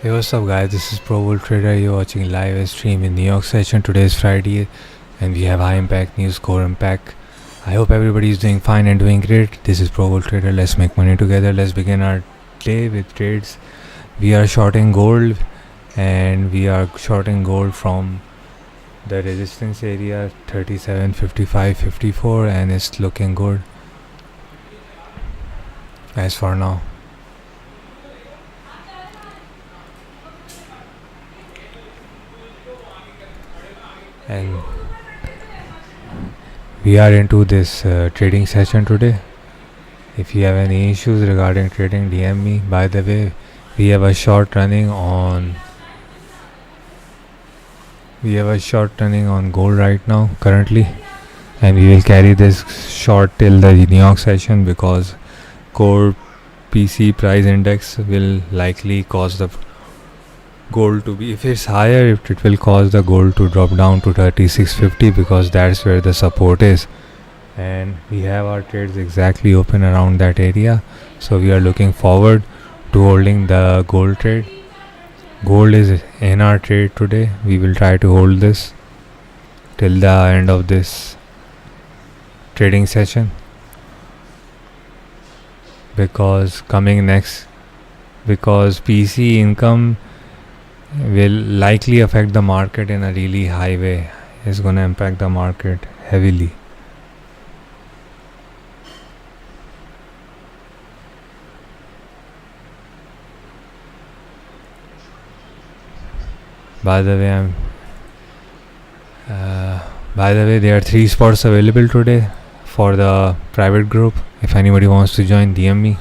Hey, what's up, guys? This is ProWolfTrader. You're watching live stream in New York session. Today is Friday, and we have high impact news, core impact. I hope everybody is doing fine and doing great. This is ProWolfTrader. Let's make money together. Let's begin our day with trades. We are shorting gold, and we are shorting gold from the resistance area 37.55.54, and it's looking good as for now. And we are into this trading session today. If you have any issues regarding trading, DM me. By the way, we have a short running on gold right now currently, and we will carry this short till the New York session because core PC price index will likely cause the gold to be, if it's higher, it will cause the gold to drop down to 36.50 because that's where the support is, and we have our trades exactly open around that area. So we are looking forward to holding the gold trade. Gold is in our trade today. We will try to hold this till the end of this trading session because PC income will likely affect the market in a really high way. It's going to impact the market heavily. By the way, there are 3 spots available today for the private group. If anybody wants to join, DM me.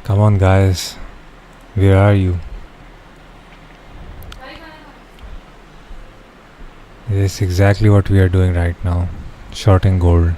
Come on, guys. Where are you? This is exactly what we are doing right now. Shorting gold.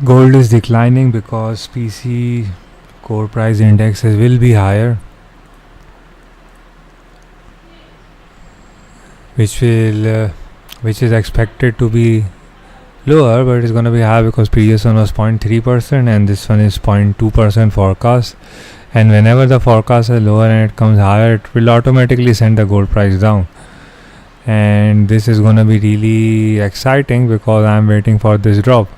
Gold is declining because PC core price indexes will be higher, which is expected to be lower, but it's going to be higher because previous one was 0.3% and this one is 0.2% forecast. And whenever the forecast is lower and it comes higher, it will automatically send the gold price down. And this is going to be really exciting because I'm waiting for this drop.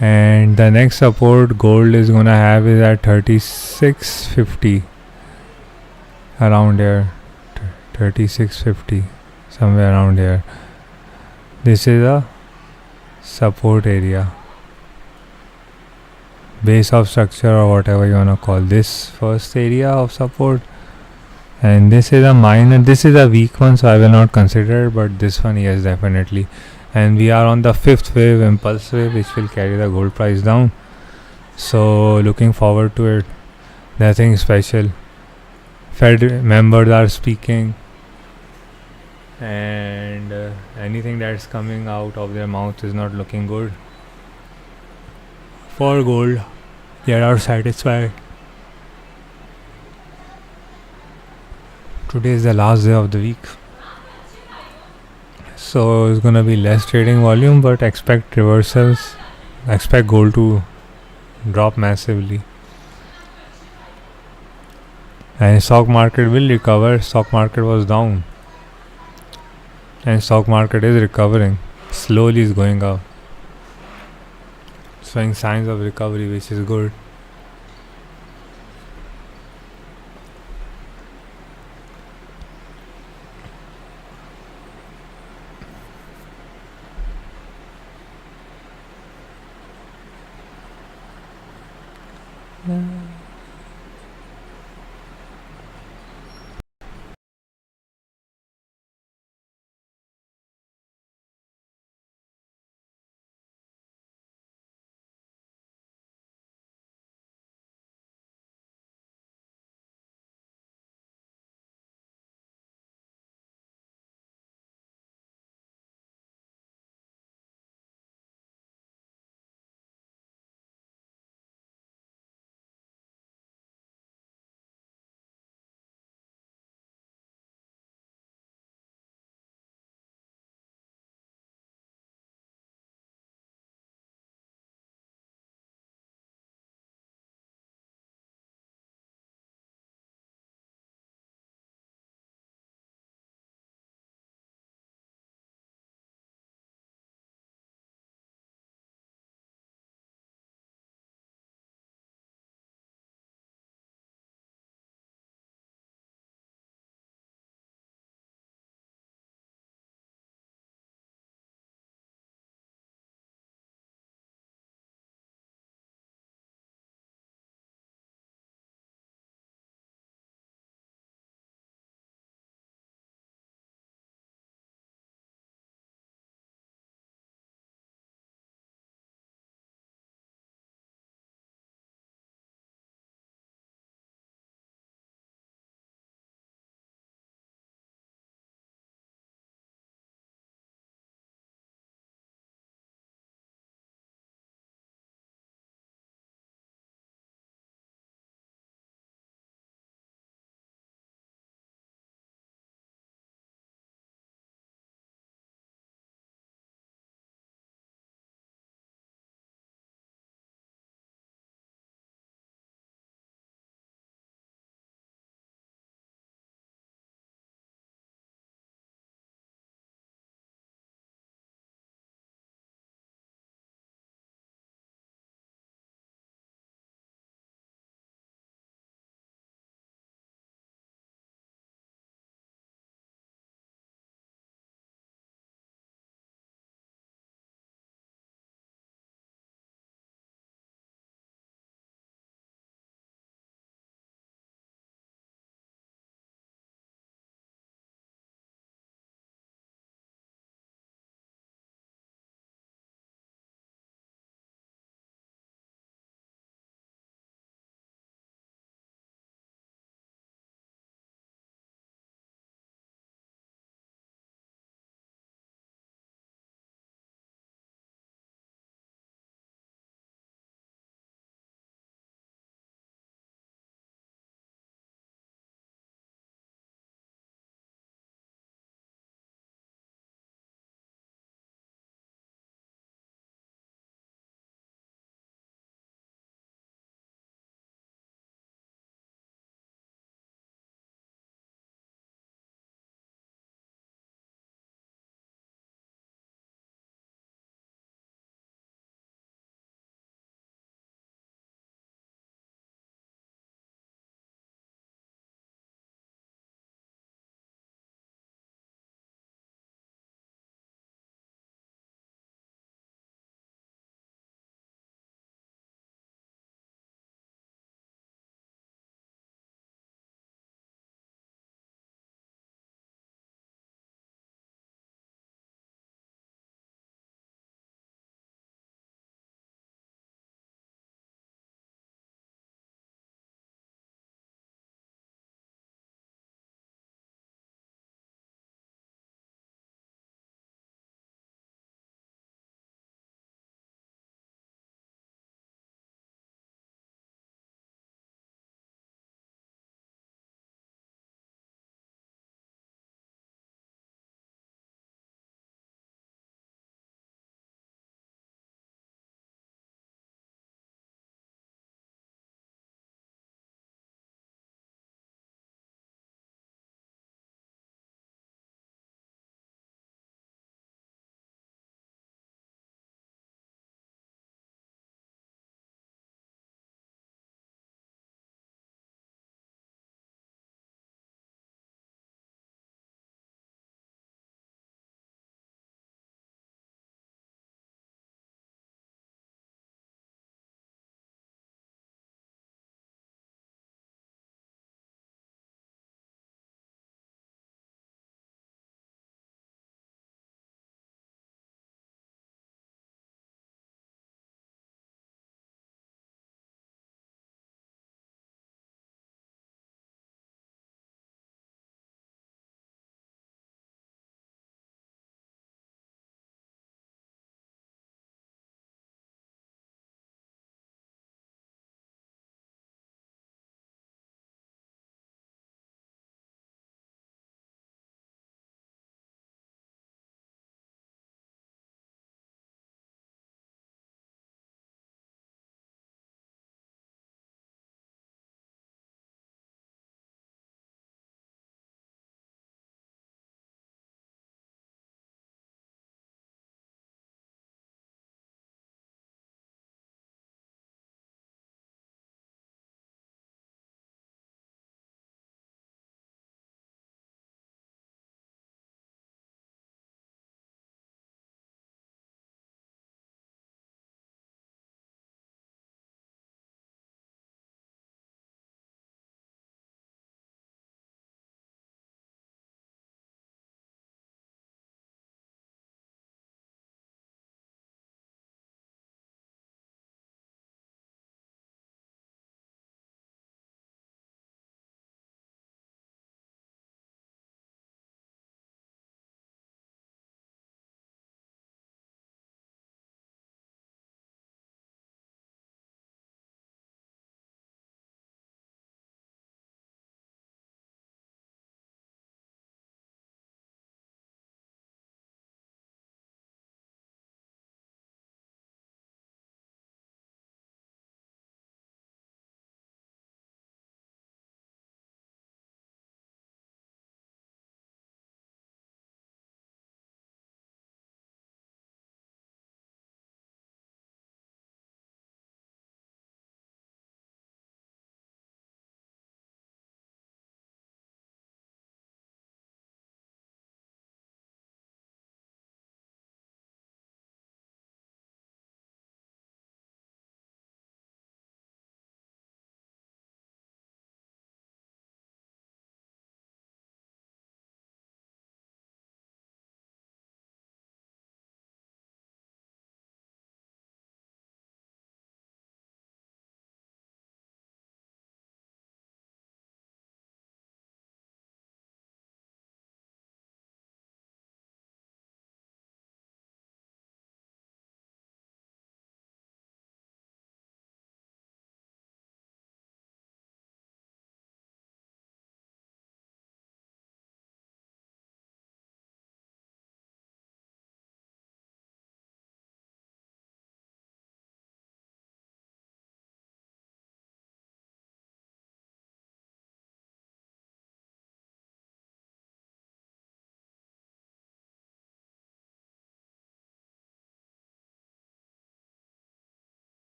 And the next support gold is going to have is at 3650, around here, 3650, somewhere around here. This is a support area, base of structure, or whatever you want to call this first area of support. And this is a minor, this is a weak one, so I will not consider it, but this one, yes, definitely. And we are on the fifth wave, impulse wave, which will carry the gold price down. So looking forward to it. Nothing special. Fed members are speaking, and anything that's coming out of their mouth is not looking good for gold. They are satisfied. Today is the last day of the week, so it's gonna be less trading volume, but expect reversals. Expect gold to drop massively, and stock market will recover. Stock market was down, and stock market is recovering. Slowly is going up, showing signs of recovery, which is good.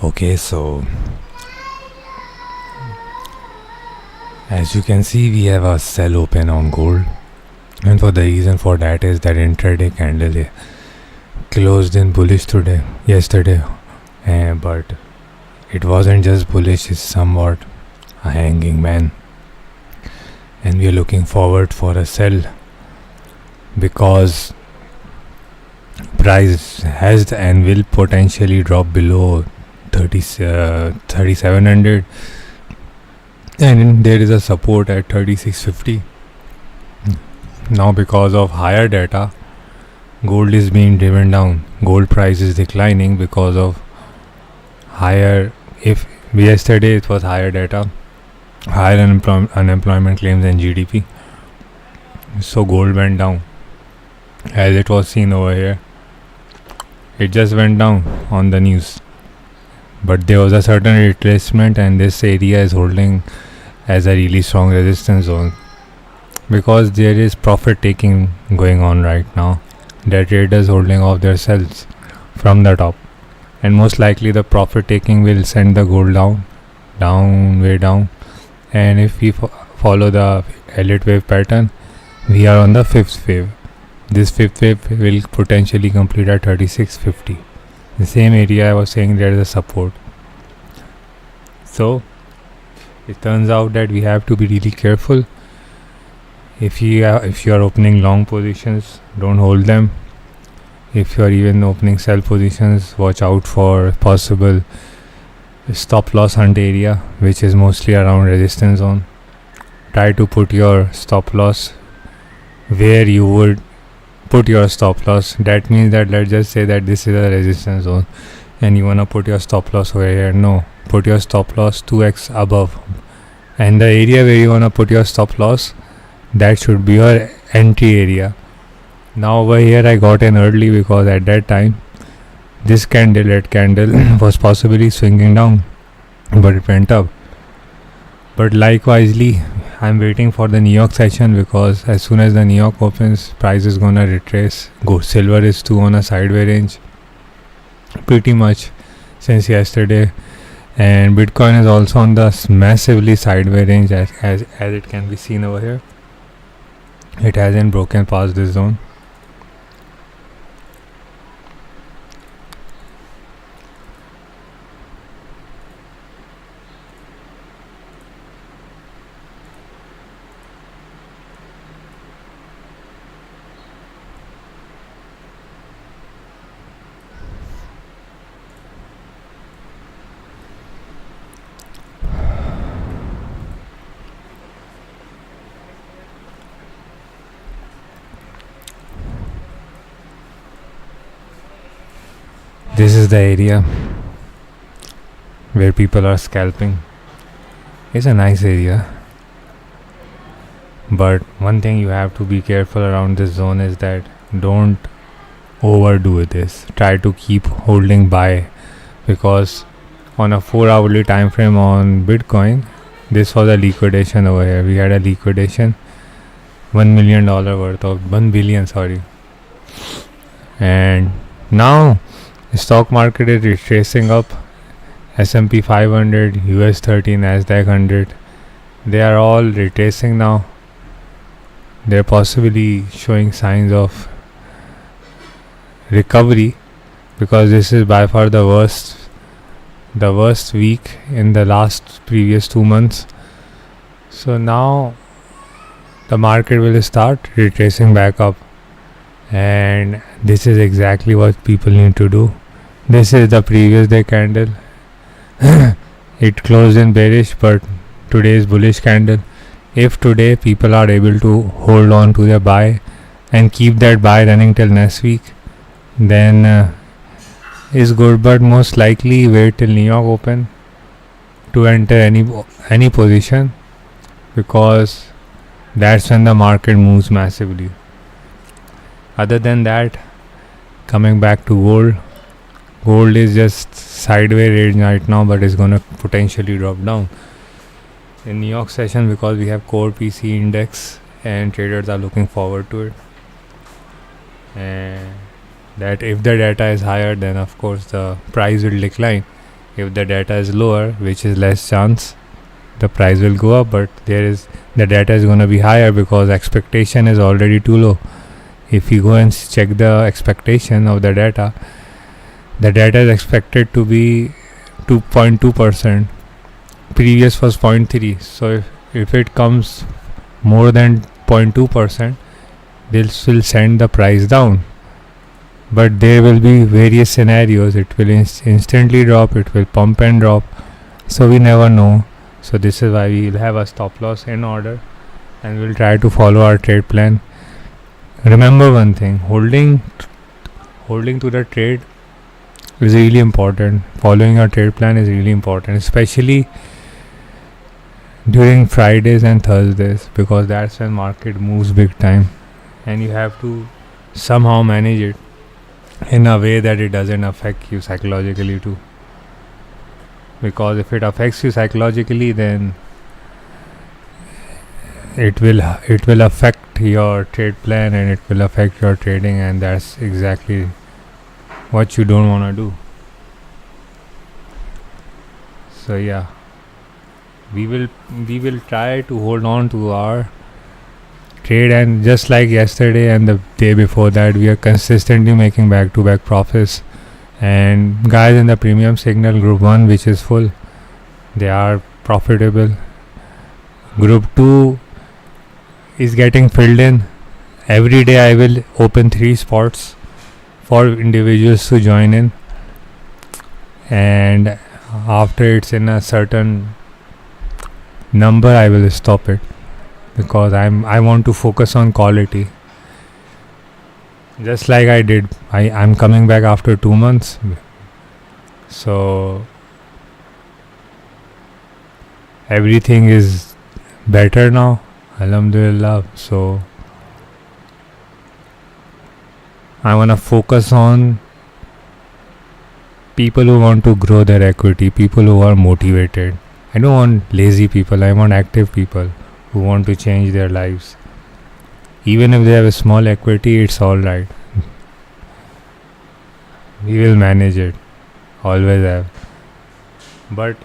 Okay, so as you can see, we have a sell open on gold, and for the reason for that is that intraday candle closed in bullish yesterday, but it wasn't just bullish, it's somewhat a hanging man, and we are looking forward for a sell because price has and will potentially drop below 3700, and there is a support at 3650. Now because of higher data, gold is being driven down. Gold price is declining because of higher, if yesterday it was higher data, higher unemployment claims and GDP, so gold went down as it was seen over here. It just went down on the news, but there was a certain retracement, and this area is holding as a really strong resistance zone because there is profit taking going on right now. The traders holding off their sells from the top, and most likely the profit taking will send the gold way down. And if we follow the Elliott wave pattern, we are on the fifth wave. This fifth wave will potentially complete at 3650. The same area I was saying there is a support. So it turns out that we have to be really careful. If you are opening long positions, don't hold them. If you are even opening sell positions, watch out for possible stop loss hunt area, which is mostly around resistance zone. Try to put your stop loss where you would put your stop loss. That means that let's just say that this is a resistance zone and you want to put your stop loss over here. No, put your stop loss 2x above, and the area where you want to put your stop loss, that should be your entry area. Now over here I got in early because at that time this red candle was possibly swinging down, but it went up. But likewise, I'm waiting for the New York session because as soon as the New York opens, price is gonna retrace. Silver is too on a sideways range pretty much since yesterday, and Bitcoin is also on the massively sideways range as it can be seen over here. It hasn't broken past this zone. This is the area where people are scalping. It's a nice area, but one thing you have to be careful around this zone is that don't overdo this. Try to keep holding buy, because on a 4-hourly time frame on Bitcoin, this was a liquidation over here. We had a liquidation, $1 million worth of $1 billion, and now the stock market is retracing up. S&P 500, US 30, Nasdaq 100, they are all retracing now. They're possibly showing signs of recovery because this is by far the worst week in the previous 2 months. So now the market will start retracing back up, and this is exactly what people need to do. This is the previous day candle. It closed in bearish, but today is bullish candle. If today people are able to hold on to their buy and keep that buy running till next week, then is good. But most likely wait till New York open to enter any position, because that's when the market moves massively. Other than that, coming back to gold is just sideways range right now, but it's gonna potentially drop down in New York session because we have core PC index and traders are looking forward to it. And that if the data is higher, then of course the price will decline. If the data is lower, which is less chance, the price will go up, but the data is going to be higher because expectation is already too low. If you go and check the expectation of the data is expected to be 2.2%. Previous was 0.3. So if it comes more than 0.2%, this will send the price down. But there will be various scenarios. It will instantly drop, it will pump and drop, so we never know. So this is why we will have a stop loss in order, and we'll try to follow our trade plan. Remember one thing, holding to the trade is really important. Following your trade plan is really important, especially during Fridays and Thursdays, because that's when market moves big time, and you have to somehow manage it in a way that it doesn't affect you psychologically too. Because if it affects you psychologically, then it will affect your trade plan, and it will affect your trading, and that's exactly what you don't want to do. So yeah, we will try to hold on to our trade, and just like yesterday and the day before that, we are consistently making back-to-back profits. And guys in the premium signal group 1, which is full, they are profitable. Group 2 is getting filled in. Every day I will open 3 spots for individuals to join in, and after it's in a certain number, I will stop it, because I want to focus on quality. Just like I did, I'm coming back after 2 months, so everything is better now, alhamdulillah. So I want to focus on people who want to grow their equity, people who are motivated. I don't want lazy people, I want active people who want to change their lives. Even if they have a small equity, it's alright. We will manage it. Always have. But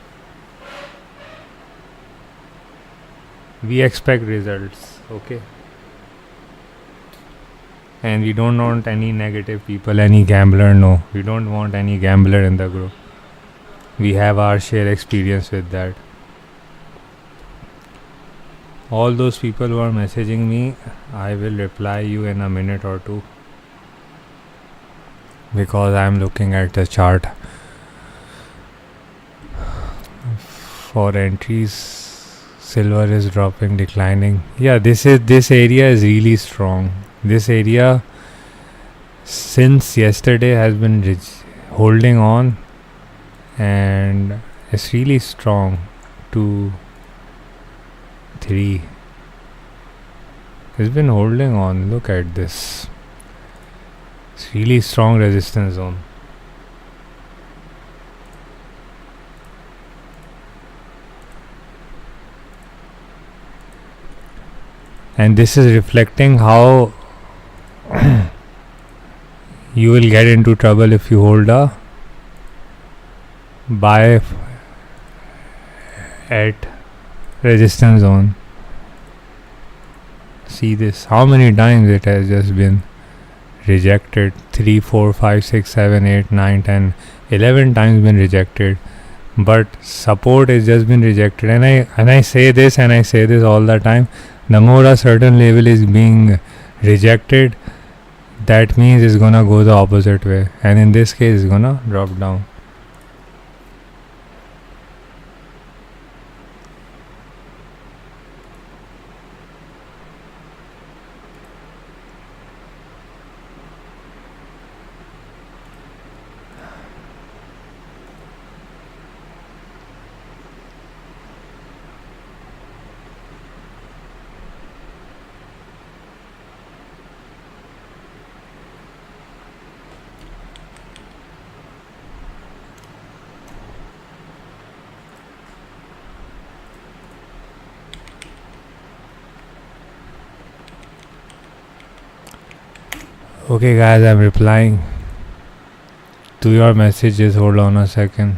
we expect results, okay? And we don't want any negative people, any gambler, no. We don't want any gambler in the group. We have our share experience with that. All those people who are messaging me, I will reply you in a minute or two, because I am looking at the chart for entries. Silver is dropping, declining. Yeah, this area is really strong. This area since yesterday has been holding on, and it's really strong. 2, 3. It's been holding on. Look at this. It's really strong resistance zone. And this is reflecting how you will get into trouble if you hold a buy at resistance zone. See this, how many times it has just been rejected. 3, 4, 5, 6, 7, 8, 9, 10, 11 times been rejected, but support has just been rejected. And I say this all the time. The more a certain level is being rejected, that means it's gonna go the opposite way, and in this case it's gonna drop down. Okay guys, I'm replying to your messages. Hold on a second.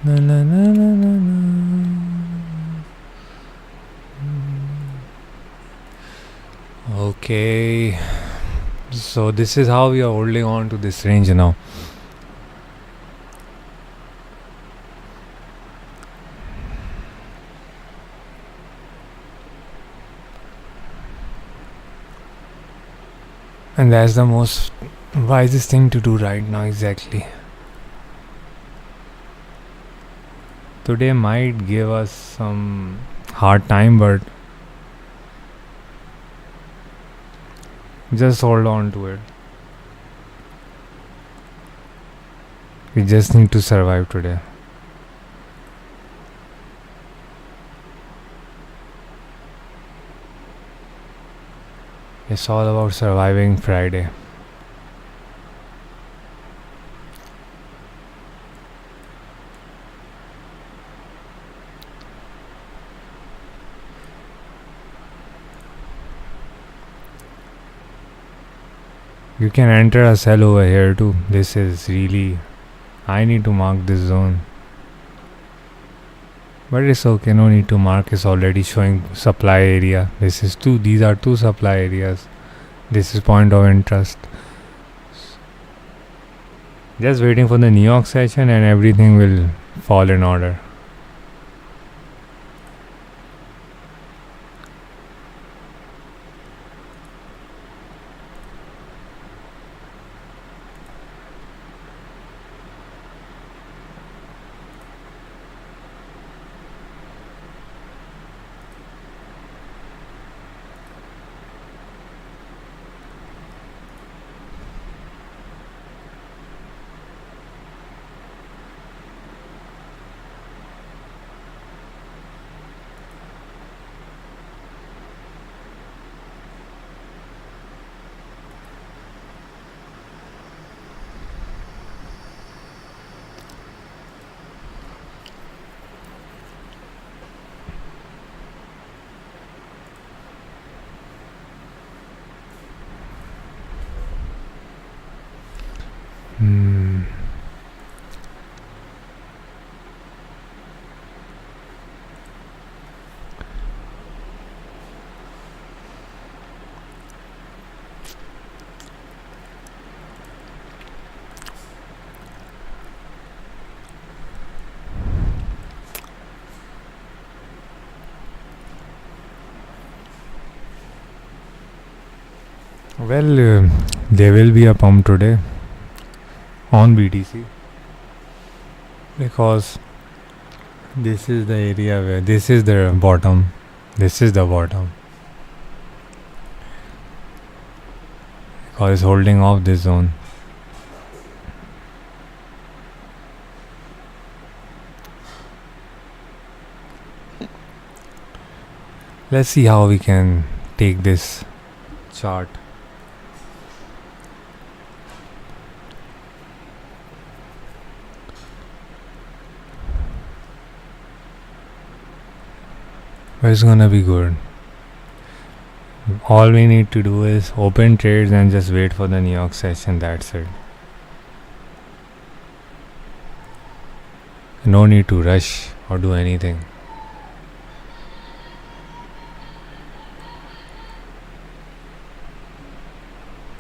Na, na, na, na, na, na. Okay, so this is how we are holding on to this range now. And that's the most wisest thing to do right now. Exactly. Today might give us some hard time, but just hold on to it. We just need to survive today. It's all about surviving Friday. You can enter a sell over here too. This is really... I need to mark this zone. But it's okay, no need to mark. It's already showing supply area. These are two supply areas. This is point of interest. Just waiting for the New York session and everything will fall in order. Well, there will be a pump today on BTC because this is the area where this is the bottom. This is the bottom. Because it's holding off this zone. Let's see how we can take this chart. But it's gonna be good. All we need to do is open trades and just wait for the New York session. That's it. No need to rush or do anything.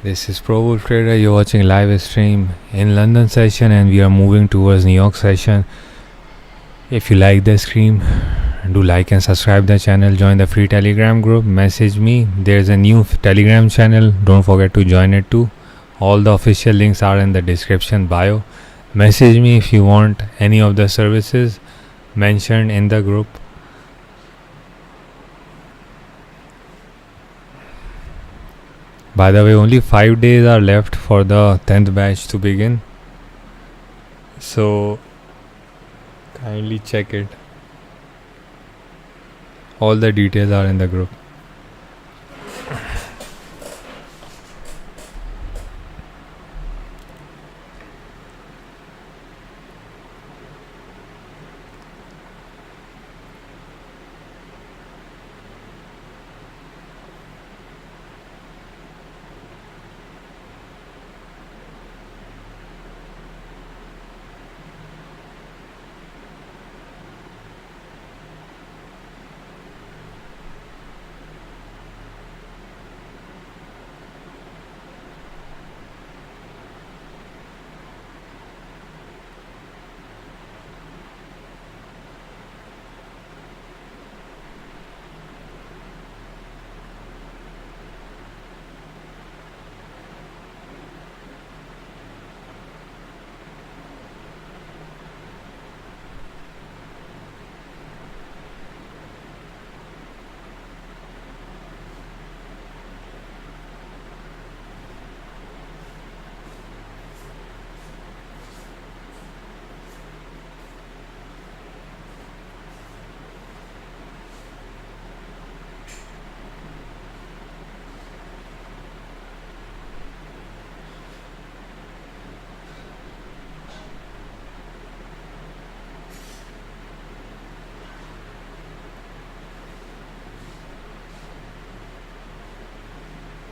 This is ProWolfTrader. You're watching live stream in London session and we are moving towards New York session. If you like the stream, do like and subscribe the channel. Join the free Telegram group. Message me. There's a new Telegram channel. Don't forget to join it too. All the official links are in the description bio. Message me if you want any of the services mentioned in the group. By the way, only 5 days are left for the 10th batch to begin. So kindly check it. All the details are in the group.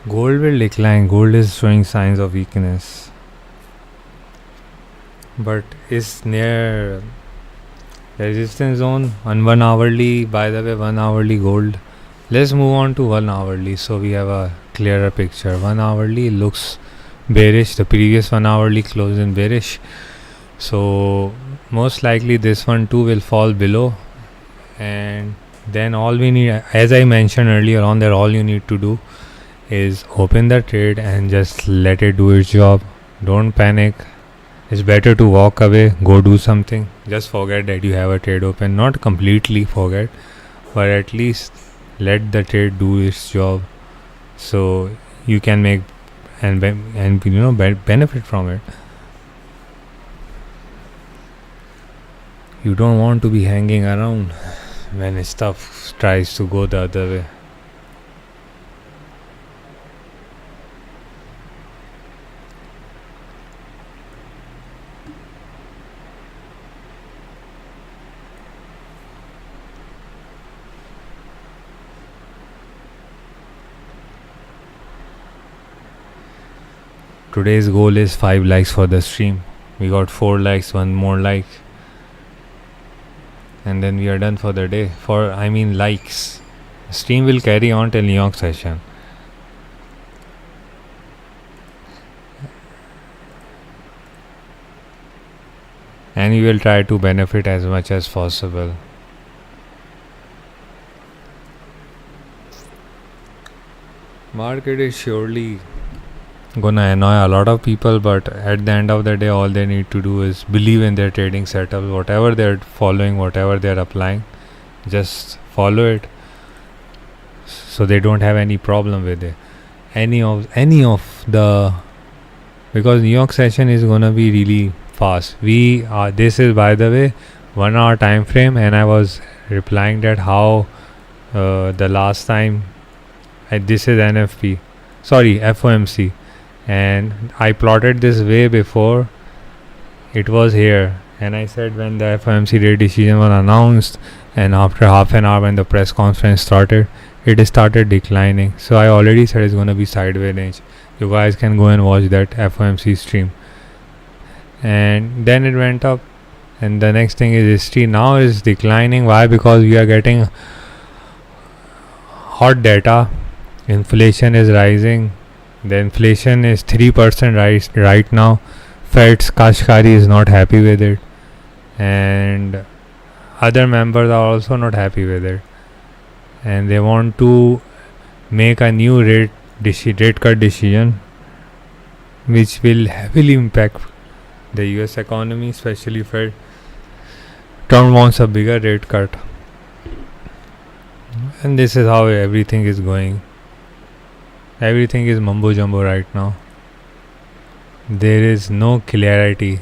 Gold will decline. Gold is showing signs of weakness, but is near resistance zone on 1 hourly. By the way, 1 hourly gold. Let's move on to 1 hourly so we have a clearer picture. 1 hourly looks bearish. The previous 1 hourly closed in bearish, so most likely this one too will fall below, and then all we need, as I mentioned earlier on, that all you need to do is open the trade and just let it do its job. Don't panic. It's better to walk away, go do something. Just forget that you have a trade open. Not completely forget, but at least let the trade do its job, so you can make and benefit from it. You don't want to be hanging around when stuff tries to go the other way. Today's goal is 5 likes for the stream. We got 4 likes, 1 more like, and then we are done for the day. Likes. Stream will carry on till New York session. And we will try to benefit as much as possible. Market is surely gonna annoy a lot of people, but at the end of the day, all they need to do is believe in their trading setup. Whatever they're following, whatever they're applying, just follow it, so they don't have any problem with it. Any of the, because New York session is gonna be really fast. This is, by the way, 1 hour time frame, and I was replying that how the last time this is FOMC, and I plotted this way before it was here, and I said when the FOMC rate decision was announced, and after half an hour when the press conference started, it started declining. So I already said it's going to be sideways range. You guys can go and watch that FOMC stream. And then it went up, and the next thing is history. Now is declining. Why? Because we are getting hot data. Inflation is rising. The inflation is 3% right now. Fed's Kashkari is not happy with it, and other members are also not happy with it, and they want to make a new rate cut decision, which will heavily impact the US economy, especially Fed. Trump wants a bigger rate cut, and this is how everything is going. Everything is mumbo jumbo right now. There is no clarity.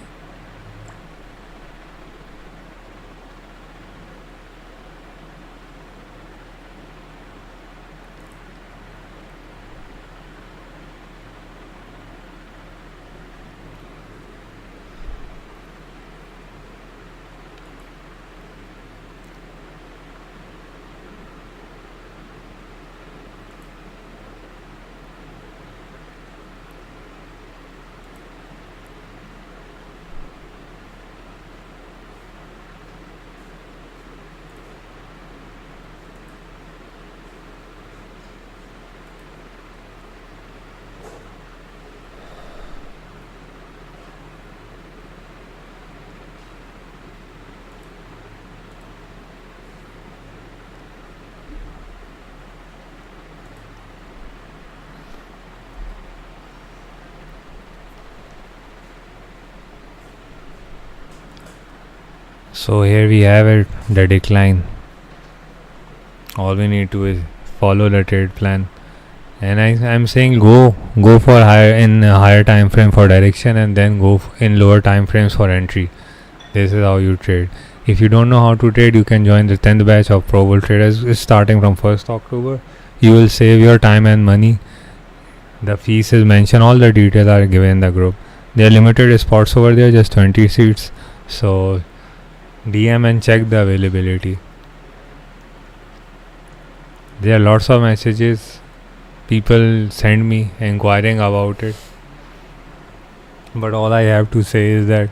So here we have it, the decline. All we need to is follow the trade plan, and I'm saying go for higher time frame for direction, and then go in lower time frames for entry. This is how you trade. If you don't know how to trade, you can join the 10th batch of ProWolfTrader. It's starting from 1st October. You will save your time and money. The fees is mentioned. All the details are given in the group. There are limited spots over there, just 20 seats. So DM and check the availability. There are lots of messages. people send me inquiring about it, but all I have to say is that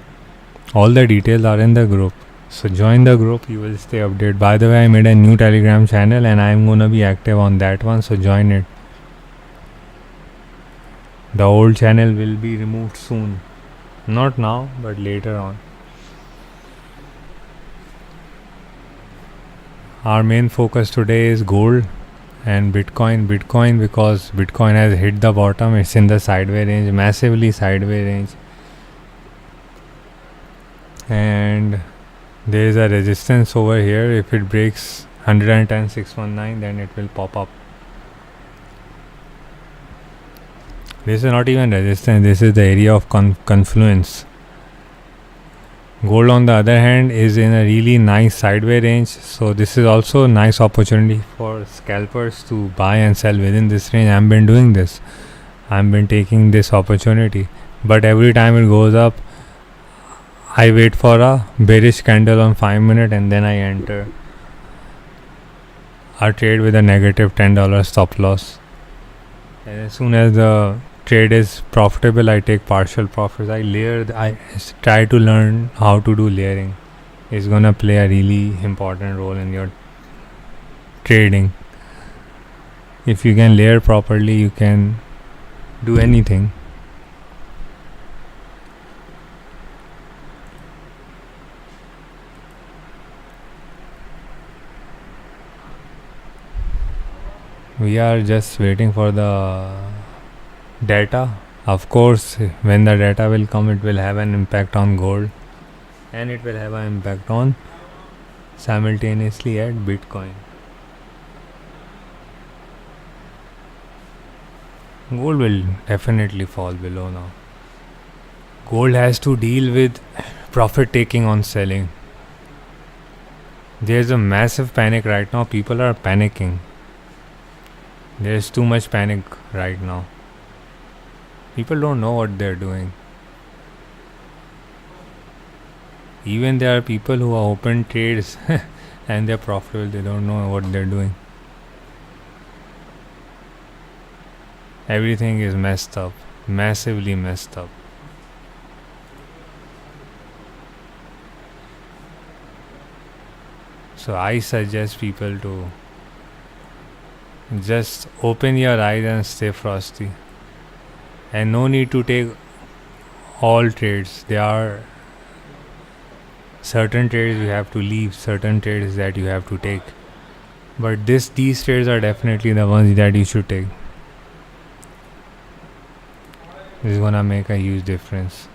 all the details are in the group. So join the group, you will stay updated. By the way, I made a new Telegram channel and I'm gonna be active on that one, so join it. The old channel will be removed soon. Not now, but later on. Our main focus today is gold and Bitcoin. Bitcoin, because Bitcoin has hit the bottom, it's in the sideway range, massively sideway range. And there is a resistance over here. If it breaks 110,619, then it will pop up. This is not even resistance, this is the area of confluence. Gold on the other hand is in a really nice sideway range, so this is also a nice opportunity for scalpers to buy and sell within this range. I've been doing this, I've been taking this opportunity, but every time it goes up I wait for a bearish candle on 5 minute and then I enter a trade with a negative $10 stop loss. And as soon as the trade is profitable, I take partial profits. I try to learn how to do layering. It's gonna play a really important role in your trading. If you can layer properly, you can do anything. We are just waiting for the data. Of course, when the data will come, it will have an impact on gold and it will have an impact on simultaneously at Bitcoin. Gold will definitely fall below now. Gold has to deal with profit taking on selling. There's a massive panic right now. People are panicking. There's too much panic right now. People don't know what they're doing. Even there are people who are open trades and they're profitable. They don't know what they're doing. Everything is messed up. Massively messed up. So I suggest people to just open your eyes and stay frosty. And no need to take all trades. There are certain trades you have to leave, certain trades that you have to take. But these trades are definitely the ones that you should take. This is gonna make a huge difference.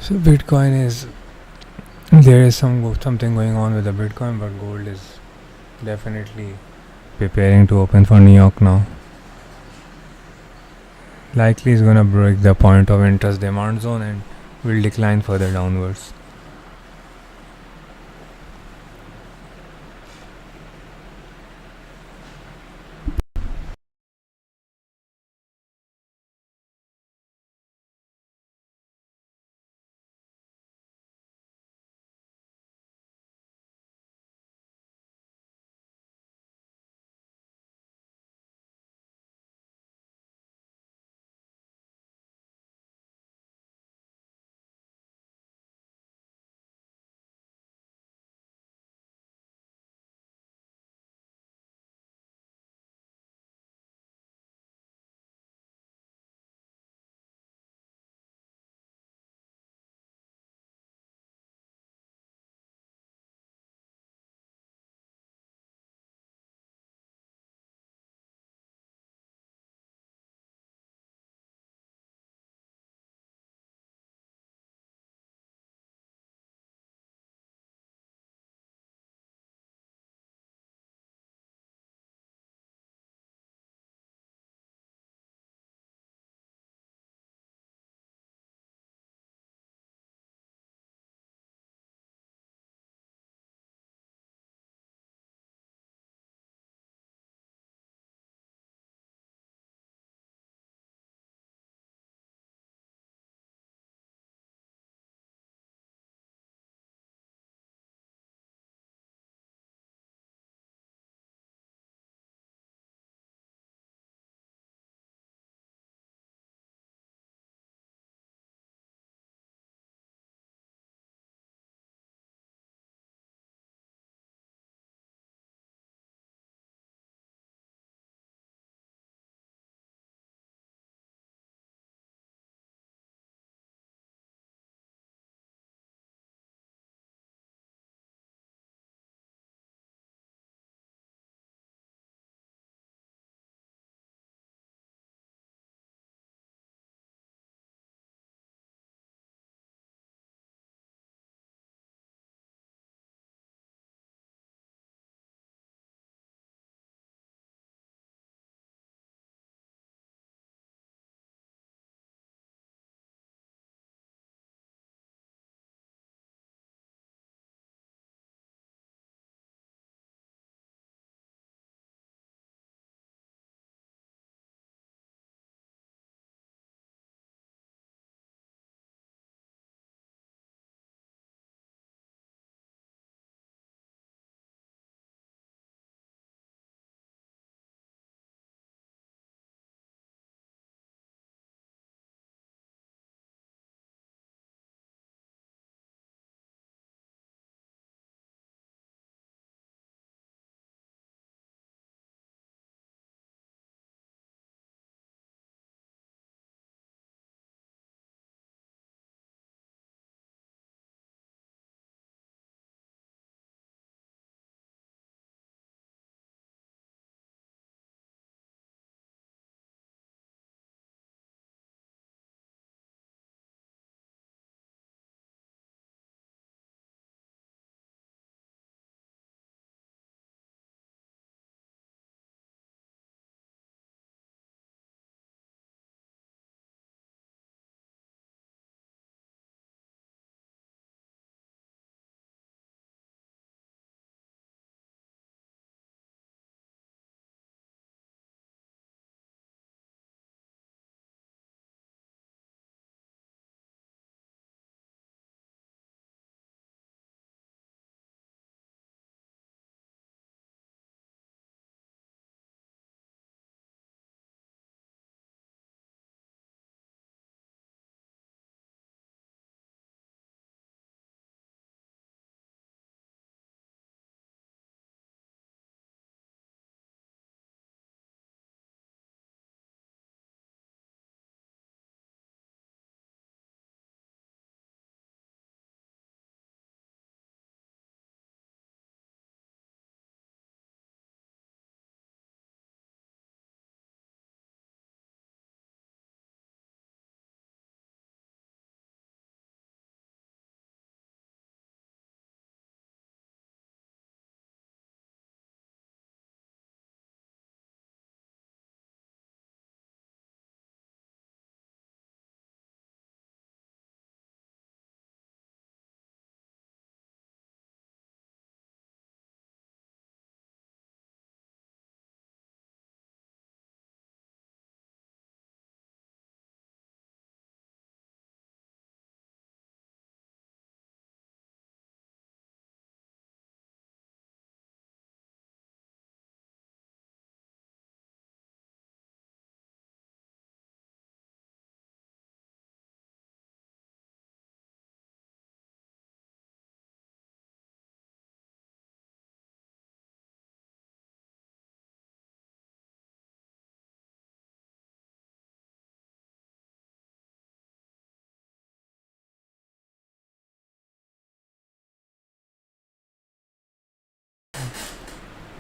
So Bitcoin is, there is something going on with the Bitcoin, but gold is definitely preparing to open for New York now. Likely is gonna break the point of interest demand zone and will decline further downwards.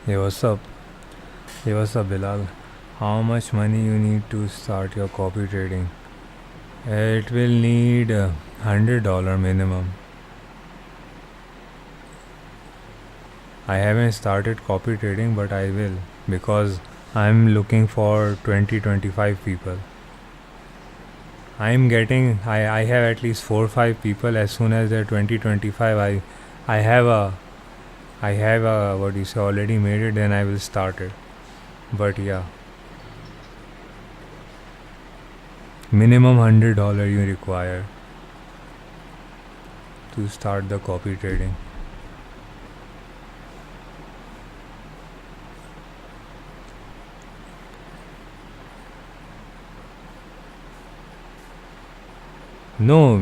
Hey, what's up? Hey, what's up, Bilal? How much money you need to start your copy trading? It will need $100 minimum. I haven't started copy trading, but I will, because I'm looking for 20-25 people. I have at least 4 or 5 people. As soon as they're 20-25, I have a already made it, then I will start it. But yeah, minimum $100 you require to start the copy trading. No,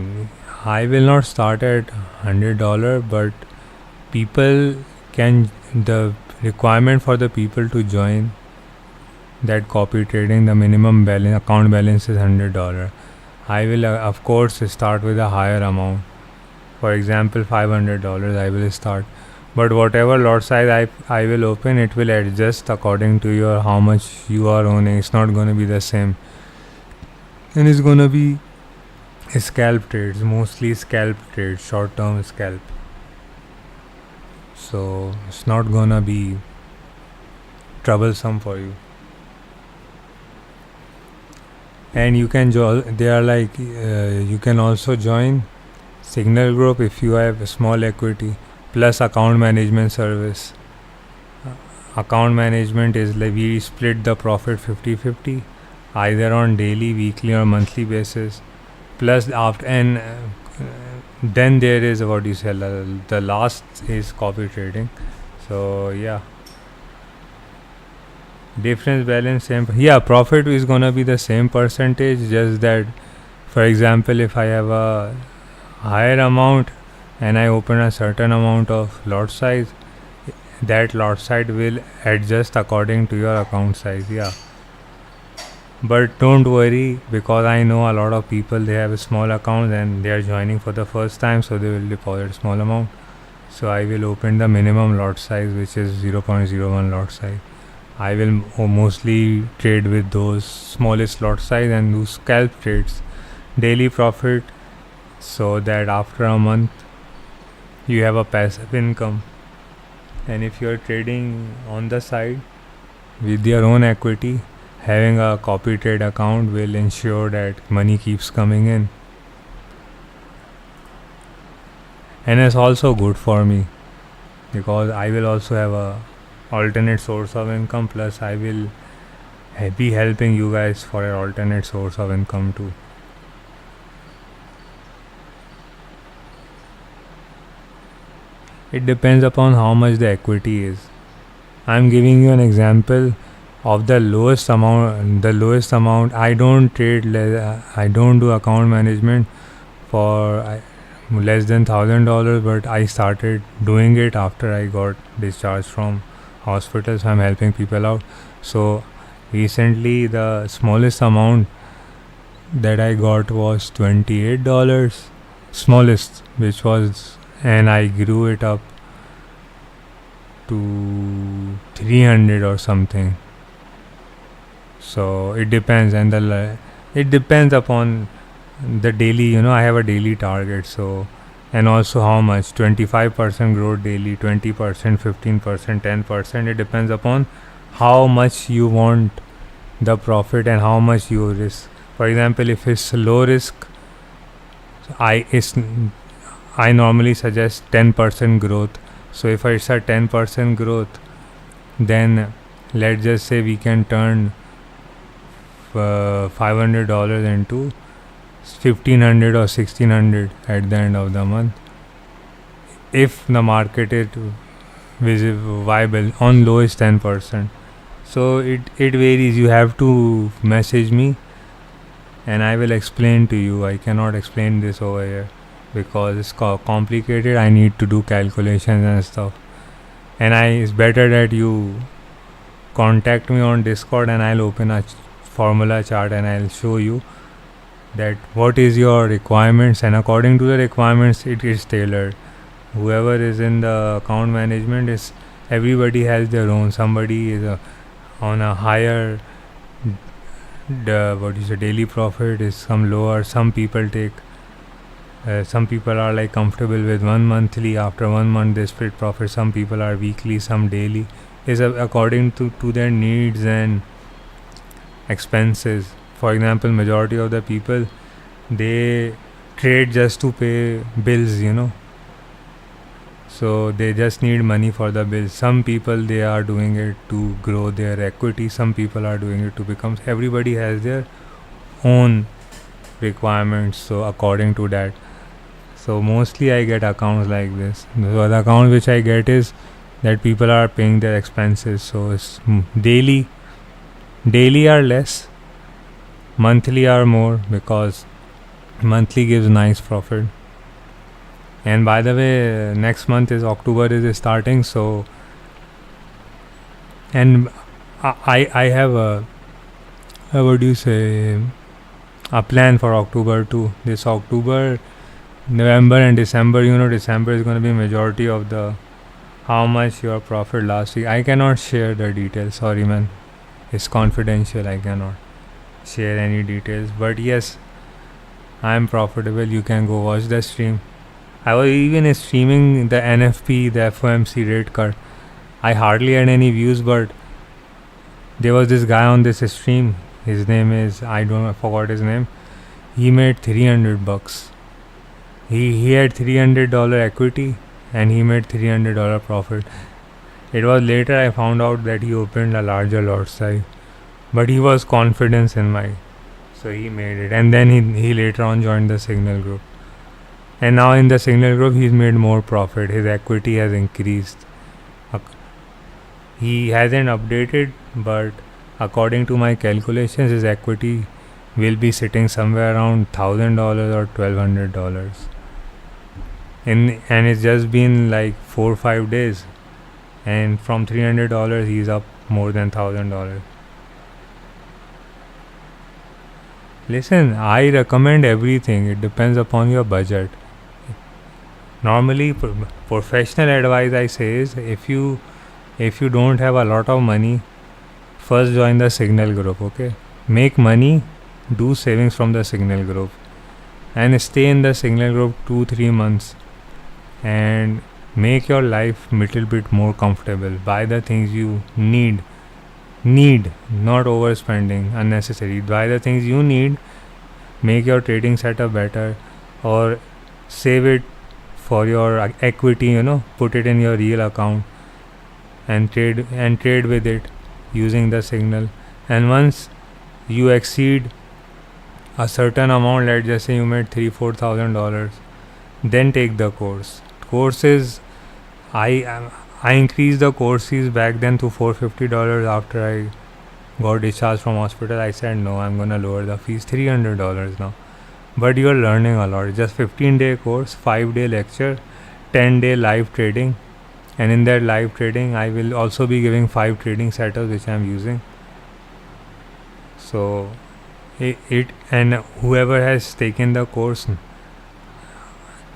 I will not start at $100, but the requirement for the people to join that copy trading, the minimum account balance is $100. I will of course start with a higher amount. For example, $500 I will start, but whatever lot size I will open, it will adjust according to how much you are owning. It's not going to be the same, and it's going to be scalp trades, mostly scalp trades, short term scalp. So it's not gonna be troublesome for you. And you can you can also join Signal Group if you have a small equity, plus account management service. Account management is like we split the profit 50-50, either on daily, weekly or monthly basis. Plus then there is the last is copy trading. So yeah, difference balance same. Yeah, profit is gonna be the same percentage, just that, for example, if I have a higher amount and I open a certain amount of lot size, that lot size will adjust according to your account size. Yeah, but don't worry, because I know a lot of people, they have a small account and they are joining for the first time, so they will deposit small amount. So I will open the minimum lot size, which is 0.01 lot size. I will mostly trade with those smallest lot size and do scalp trades, daily profit, so that after a month you have a passive income. And if you are trading on the side with your own equity, having a copy trade account will ensure that money keeps coming in. And it's also good for me, because I will also have a alternate source of income, plus I will be helping you guys for an alternate source of income too. It depends upon how much the equity is. I'm giving you an example of the lowest amount. I don't trade I don't do account management for less than $1,000, but I started doing it after I got discharged from hospital, so I'm helping people out. So recently the smallest amount that I got was $28, smallest, and I grew it up to 300 or something. So it depends, and it depends upon the daily. I have a daily target, so, and also how much, 25% growth daily, 20%, 15%, 10%. It depends upon how much you want the profit and how much you risk. For example, if it's low risk, I normally suggest 10% growth. So if it's a 10% growth, then let's just say we can turn $500 into $1,500 or $1,600 at the end of the month, if the market is viable. On low is 10%. So it varies. You have to message me and I will explain to you. I cannot explain this over here because it's complicated. I need to do calculations and stuff, and it's better that you contact me on Discord, and I'll open a formula chart and I'll show you that what is your requirements, and according to the requirements it is tailored. Whoever is in the account management is everybody has their own. Somebody is on a higher daily profit, is some lower. Some people are like comfortable with 1 monthly. After 1 month they split profit. Some people are weekly, some daily. Is according to their needs and expenses. For example, majority of the people, they trade just to pay bills, so they just need money for the bills. Some people, they are doing it to grow their equity. Some people are doing it to become. Everybody has their own requirements, so according to that. So mostly I get accounts like this. So the account which I get is that people are paying their expenses. So it's daily are less, monthly are more, because monthly gives nice profit. And by the way, next month is October is starting, so and I have a plan for October too. This October, November and December, December is going to be majority of the how much your profit last week. I cannot share the details, sorry man, it's confidential, I cannot share any details. But yes, I am profitable. You can go watch the stream. I was even streaming the NFP, the FOMC rate cut. I hardly had any views, but there was this guy on this stream. His name is, I forgot his name. He made $300. He had $300 equity and he made $300 profit. It was later I found out that he opened a larger lot size, but he was confident in so he made it. And then he later on joined the Signal group. And now in the Signal group, he's made more profit. His equity has increased. He hasn't updated, but according to my calculations, his equity will be sitting somewhere around $1,000 or $1,200. And it's just been like 4 or 5 days. And from $300, he's up more than $1,000. Listen, I recommend everything. It depends upon your budget. Normally, professional advice I say is, if you don't have a lot of money, first join the Signal group, okay? Make money, do savings from the Signal group, and stay in the Signal group 2-3 months, and make your life little bit more comfortable. Buy the things you need, not overspending unnecessary. Buy the things you need, make your trading setup better, or save it for your equity, put it in your real account and trade with it using the Signal. And once you exceed a certain amount, let's just say you made $3,000-4,000, then take the courses. I increased the course fees back then to $450. After I got discharged from hospital, I said no, I'm gonna lower the fees, $300 now. But you're learning a lot. Just 15-day course, 5-day lecture, 10-day live trading. And in that live trading, I will also be giving 5 trading setups which I'm using. So and whoever has taken the course,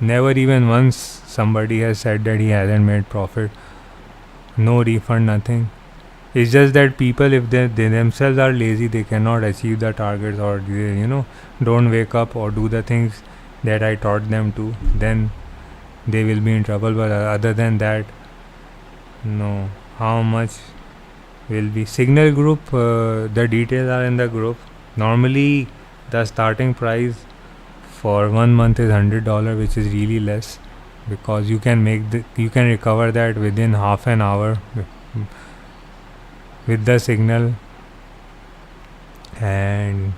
never even once somebody has said that he hasn't made profit. No refund, nothing. It's just that people, if they themselves are lazy, they cannot achieve the targets, or they, don't wake up or do the things that I taught them to, then they will be in trouble. But other than that, no. How much will be Signal group? The details are in the group. Normally, the starting price for 1 month is $100, which is really less, because you can recover that within half an hour with the Signal. And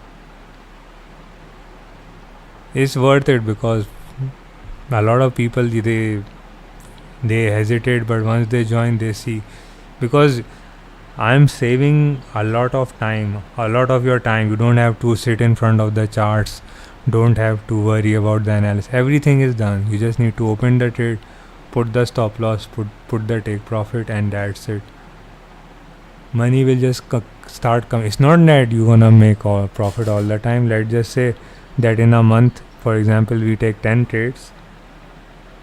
it's worth it, because a lot of people, they hesitate, but once they join, they see, because I'm saving a lot of your time. You don't have to sit in front of the charts, don't have to worry about the analysis. Everything is done. You just need to open the trade, put the stop loss, put the take profit, and that's it. Money will just start coming. It's not that you're gonna make all profit all the time. Let's just say that in a month, for example, we take 10 trades.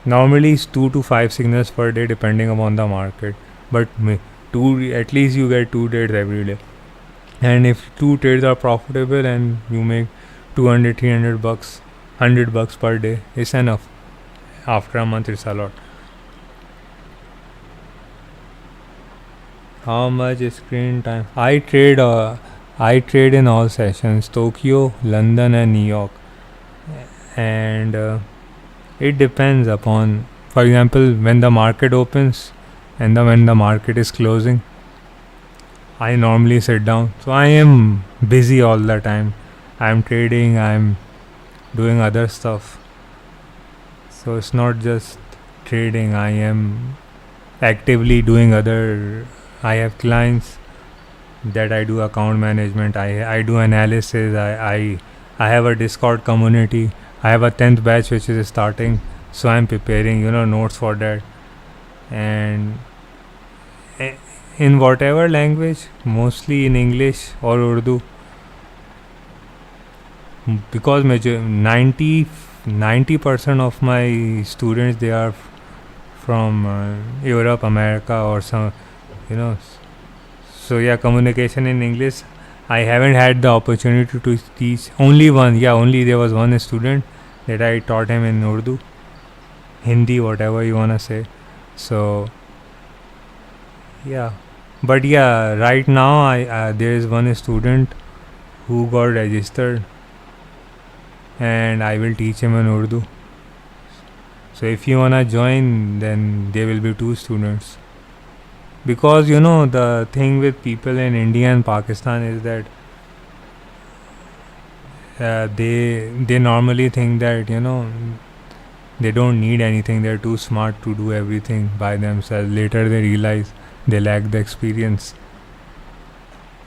Normally it's 2 to 5 signals per day, depending upon the market. but at least you get 2 trades every day. And if 2 trades are profitable and you make 200, 300 bucks, 100 bucks per day, it's enough. After a month, it's a lot. How much is screen time? I trade in all sessions: Tokyo, London, and New York. And it depends upon, for example, when the market opens and when the market is closing, I normally sit down. So I am busy all the time. I'm trading, I'm doing other stuff. So it's not just trading, I am actively doing other. I have clients that I do account management, I do analysis, I have a Discord community. I have a 10th batch which is starting, so I'm preparing notes for that. And in whatever language, mostly in English or Urdu, because 90% of my students, they are from Europe, America, or some, so yeah, communication in English. I haven't had the opportunity to teach. Only there was one student that I taught him in Urdu, Hindi, whatever you wanna say. So yeah, but yeah, right now there is one student who got registered, and I will teach him in Urdu. So if you wanna join, then there will be 2 students. Because the thing with people in India and Pakistan is that they normally think that they don't need anything, they're too smart to do everything by themselves. Later they realize they lack the experience.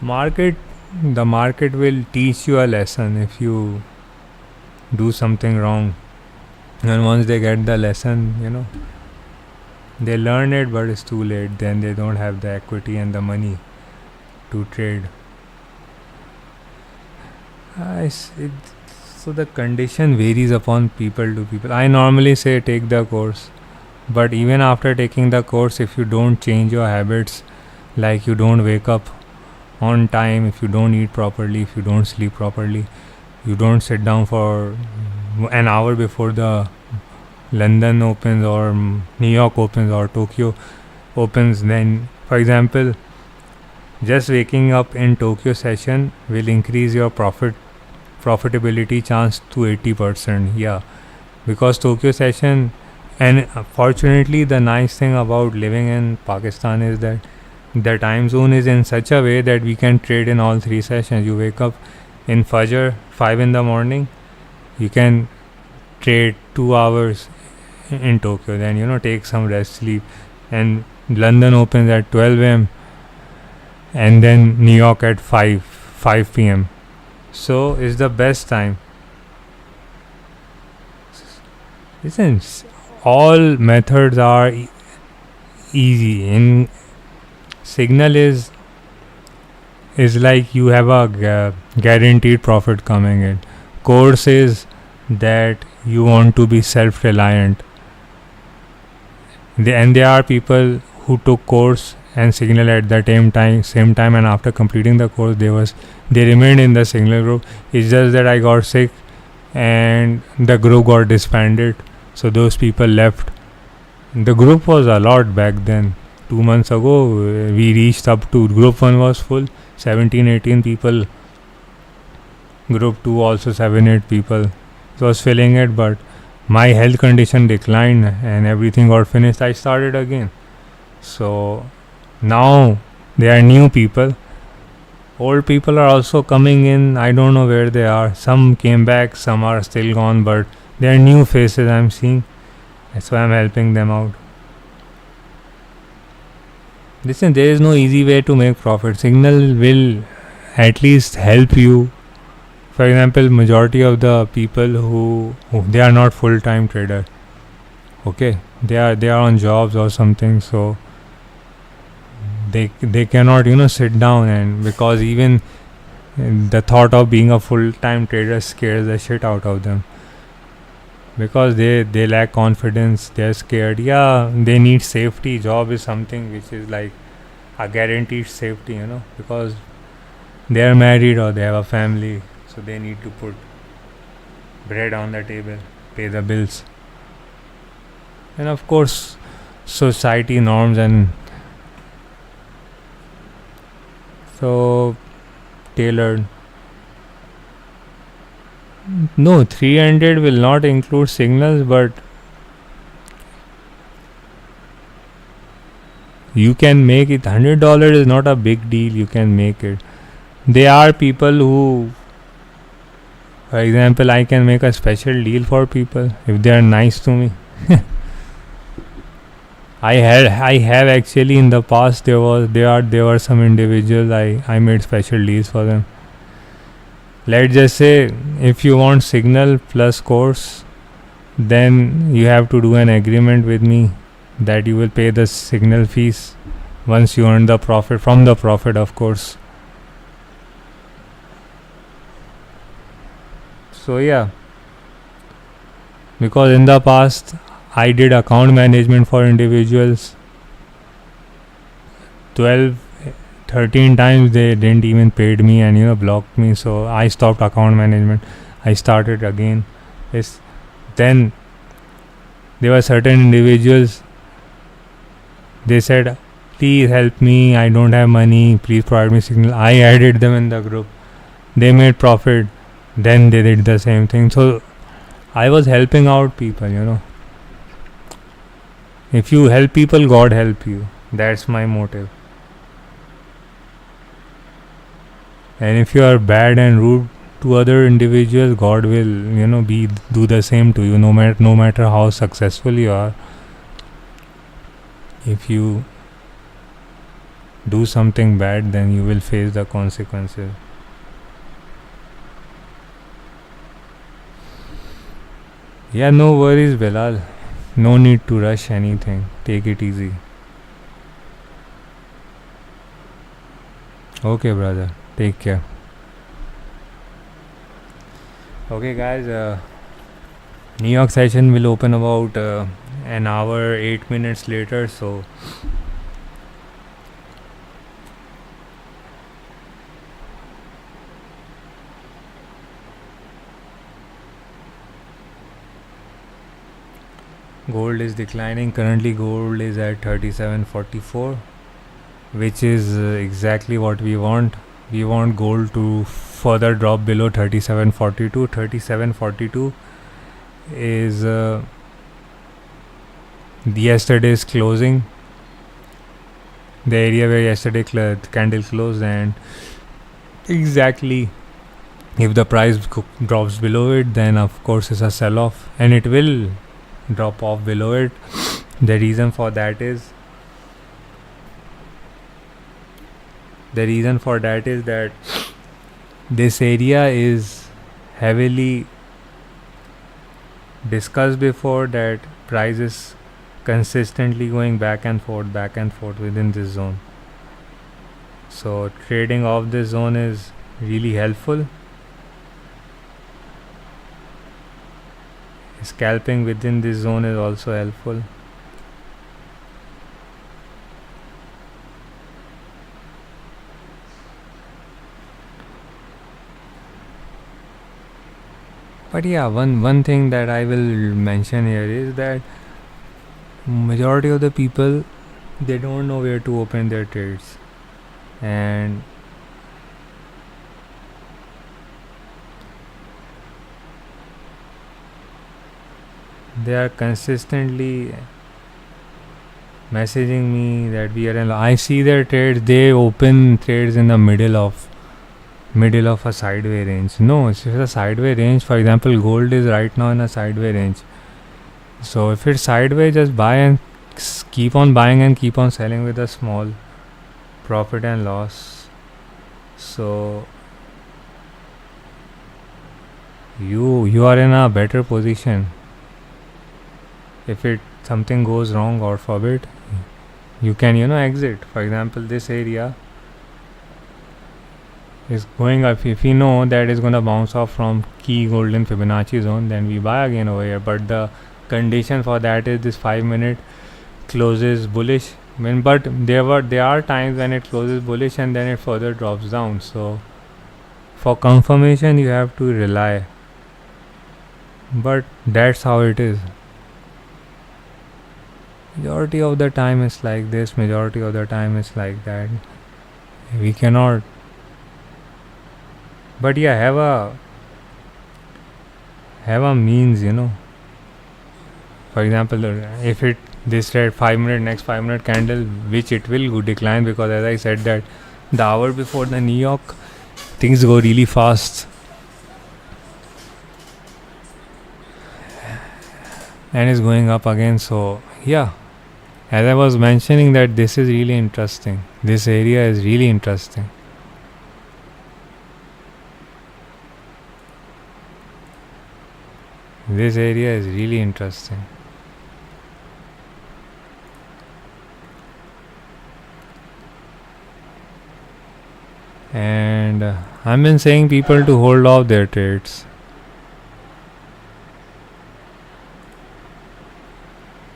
The market will teach you a lesson if you do something wrong, and once they get the lesson, they learn it, but it's too late. Then they don't have the equity and the money to trade. So the condition varies upon people to people. I normally say take the course, but even after taking the course, if you don't change your habits, like you don't wake up on time, if you don't eat properly, if you don't sleep properly, you don't sit down for an hour before the London opens or New York opens or Tokyo opens, then for example, just waking up in Tokyo session will increase your profitability chance to 80%. Yeah, because Tokyo session, and fortunately the nice thing about living in Pakistan is that the time zone is in such a way that we can trade in all 3 sessions. You wake up in Fajr 5 in the morning, you can trade 2 hours in Tokyo, then take some rest, sleep, and London opens at 12 am and then New York at 5 p.m. So it's the best time. Listen, all methods are easy. In Signal is like you have a guaranteed profit coming in. Course is that you want to be self-reliant. And there are people who took course and Signal at the same time, and after completing the course, they remained in the Signal group. It's just that I got sick and the group got disbanded, so those people left. The group was a lot back then. 2 months ago, we reached up to, group 1 was full, 17-18 people. Group 2 also 7-8 people. So I was filling it, but my health condition declined and everything got finished. I started again. So now there are new people. Old people are also coming in. I don't know where they are. Some came back, some are still gone, but there are new faces I'm seeing. That's why I'm helping them out. Listen, there is no easy way to make profit. Signal will at least help you. For example, majority of the people who they are not full-time trader. Okay, they are on jobs or something, so they cannot sit down, and because even the thought of being a full-time trader scares the shit out of them. because they lack confidence, they're scared. Yeah, they need safety. Job is something which is like a guaranteed safety, because they are married or they have a family, so they need to put bread on the table, pay the bills, and of course society norms. And so tailored. No, 300 will not include signals, but you can make it. $100 is not a big deal, you can make it. There are people who, for example, I can make a special deal for people if they are nice to me. I have actually in the past there were some individuals I made special deals for them. Let's just say if you want signal plus course, then you have to do an agreement with me that you will pay the signal fees once you earn the profit from the profit, of course. So yeah, because in the past I did account management for individuals. 13 times they didn't even paid me and blocked me, so I stopped account management. I started again. Then there were certain individuals, they said, please help me, I don't have money, please provide me signal. I added them in the group, they made profit, then they did the same thing. So I was helping out people. If you help people, God help you. That's my motive. And if you are bad and rude to other individuals, God will do the same to you, no matter how successful you are. If you do something bad, then you will face the consequences. Yeah, no worries, Bilal. No need to rush anything. Take it easy. Okay, brother. Take care. Okay, guys. New York session will open about an hour, 8 minutes later. So gold is declining. Currently, gold is at 37.44, which is exactly what we want. We want gold to further drop below 37.42. 37.42 is yesterday's closing, the area where yesterday candle closed, and exactly if the price drops below it, then of course it's a sell-off, and it will drop off below it. The reason for that is that this area is heavily discussed before, that price is consistently going back and forth within this zone. So trading off this zone is really helpful. Scalping within this zone is also helpful. But yeah, one thing that I will mention here is that majority of the people, they don't know where to open their trades, and they are consistently messaging me that we are in. I see their trades, they open trades in the middle of a sideway range. No, it's a sideway range. For example, gold is right now in a sideway range. So if it's sideways, just buy and keep on buying and keep on selling with a small profit and loss. So you are in a better position. If something goes wrong, God forbid, you can exit. For example, this area, is going up. If we know that it's gonna bounce off from key golden Fibonacci zone, then we buy again over here. But the condition for that is this 5-minute closes bullish. But there are times when it closes bullish and then it further drops down. So for confirmation you have to rely. But that's how it is. Majority of the time it's like this, majority of the time it's like that. We cannot. But yeah, have a means, For example, if it this red 5-minute next 5-minute candle, which it will go decline, because as I said that the hour before the New York things go really fast. And it's going up again. So yeah, as I was mentioning that this is really interesting. This area is really interesting. This area is really interesting. And I've been saying people to hold off their trades.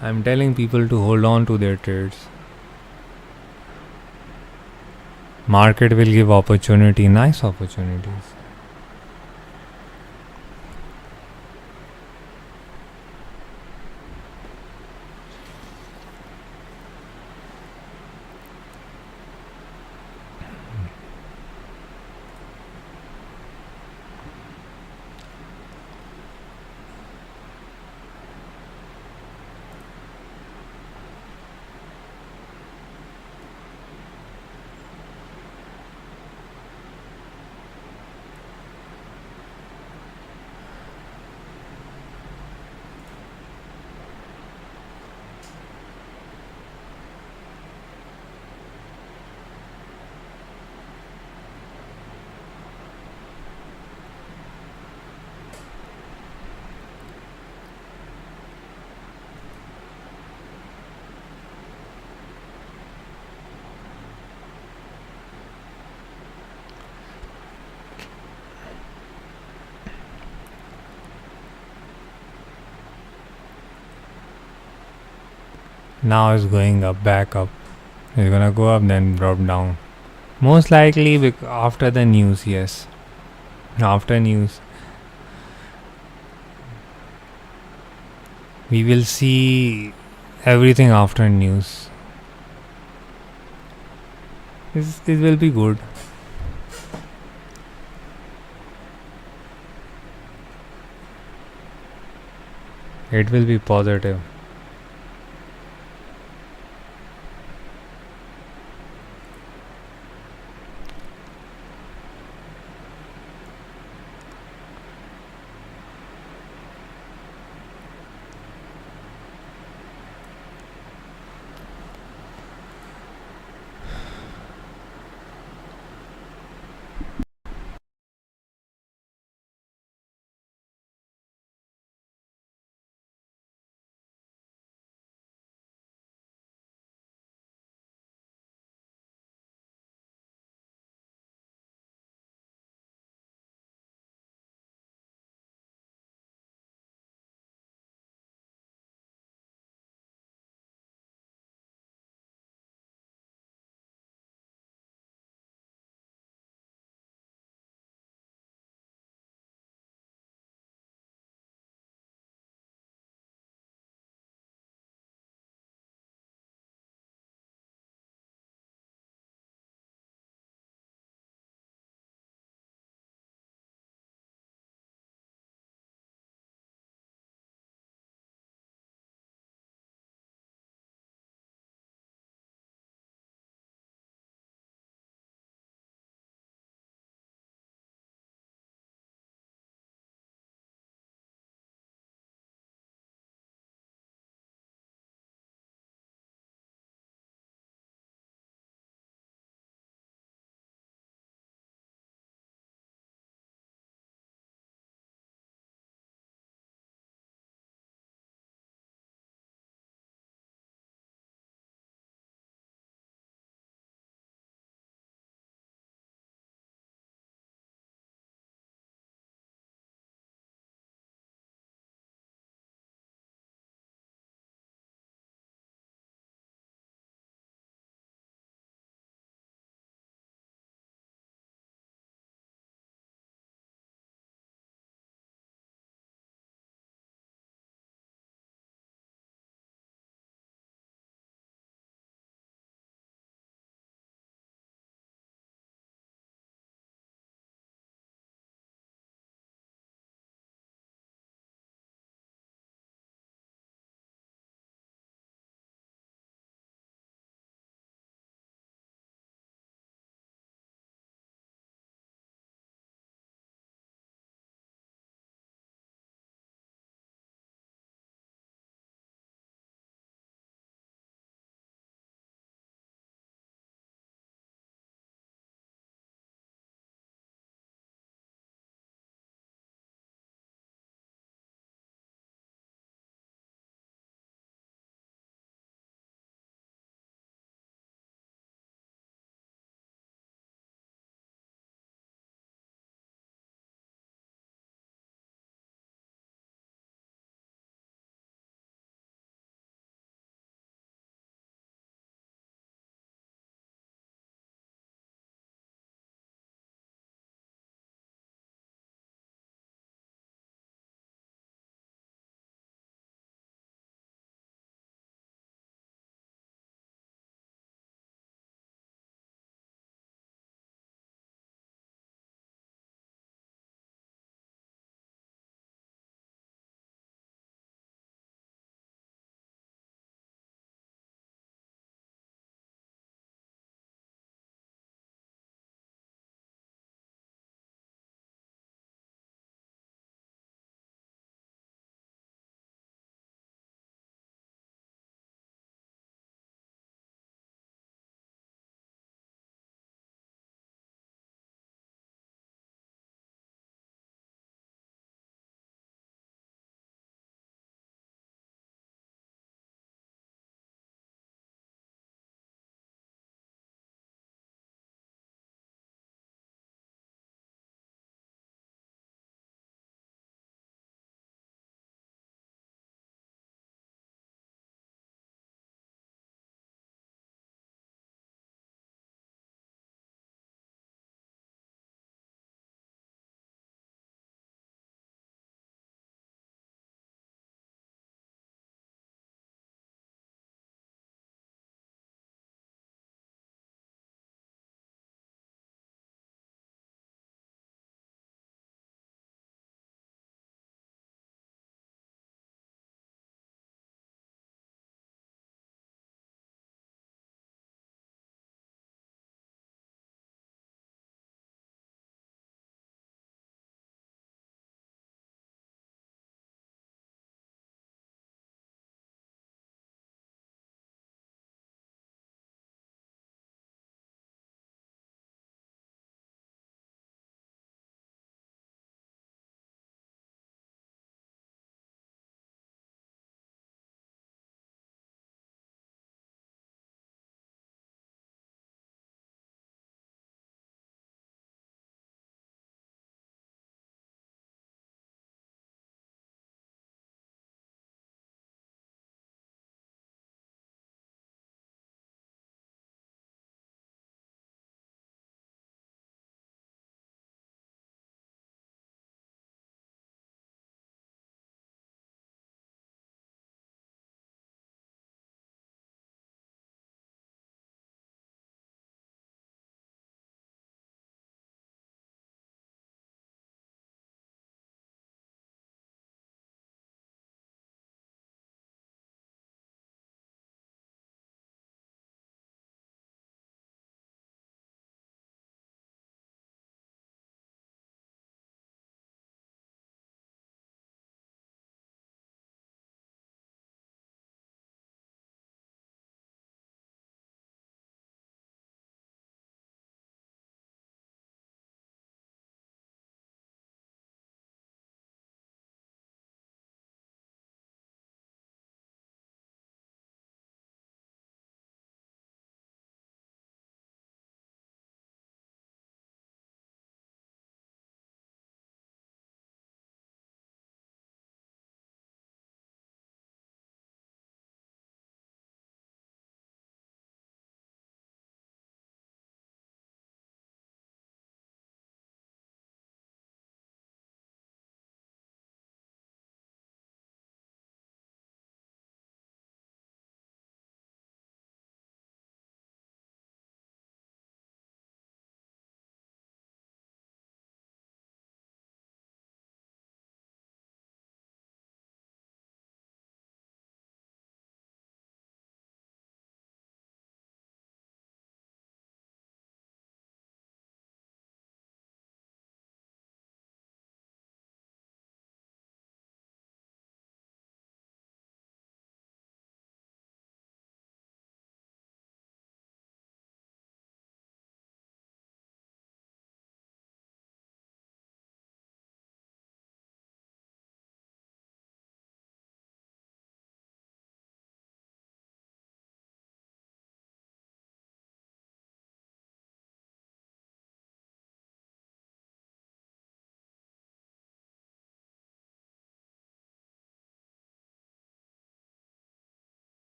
I'm telling people to hold on to their trades. Market will give opportunity, nice opportunities. Now it's going up, back up. It's gonna go up, then drop down. Most likely after the news, yes. After news, we will see everything after news. This will be good. It will be positive.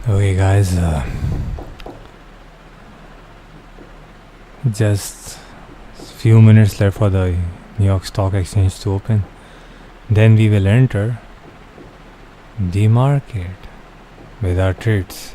Okay, guys, just few minutes left for the New York Stock Exchange to open. Then we will enter the market with our trades.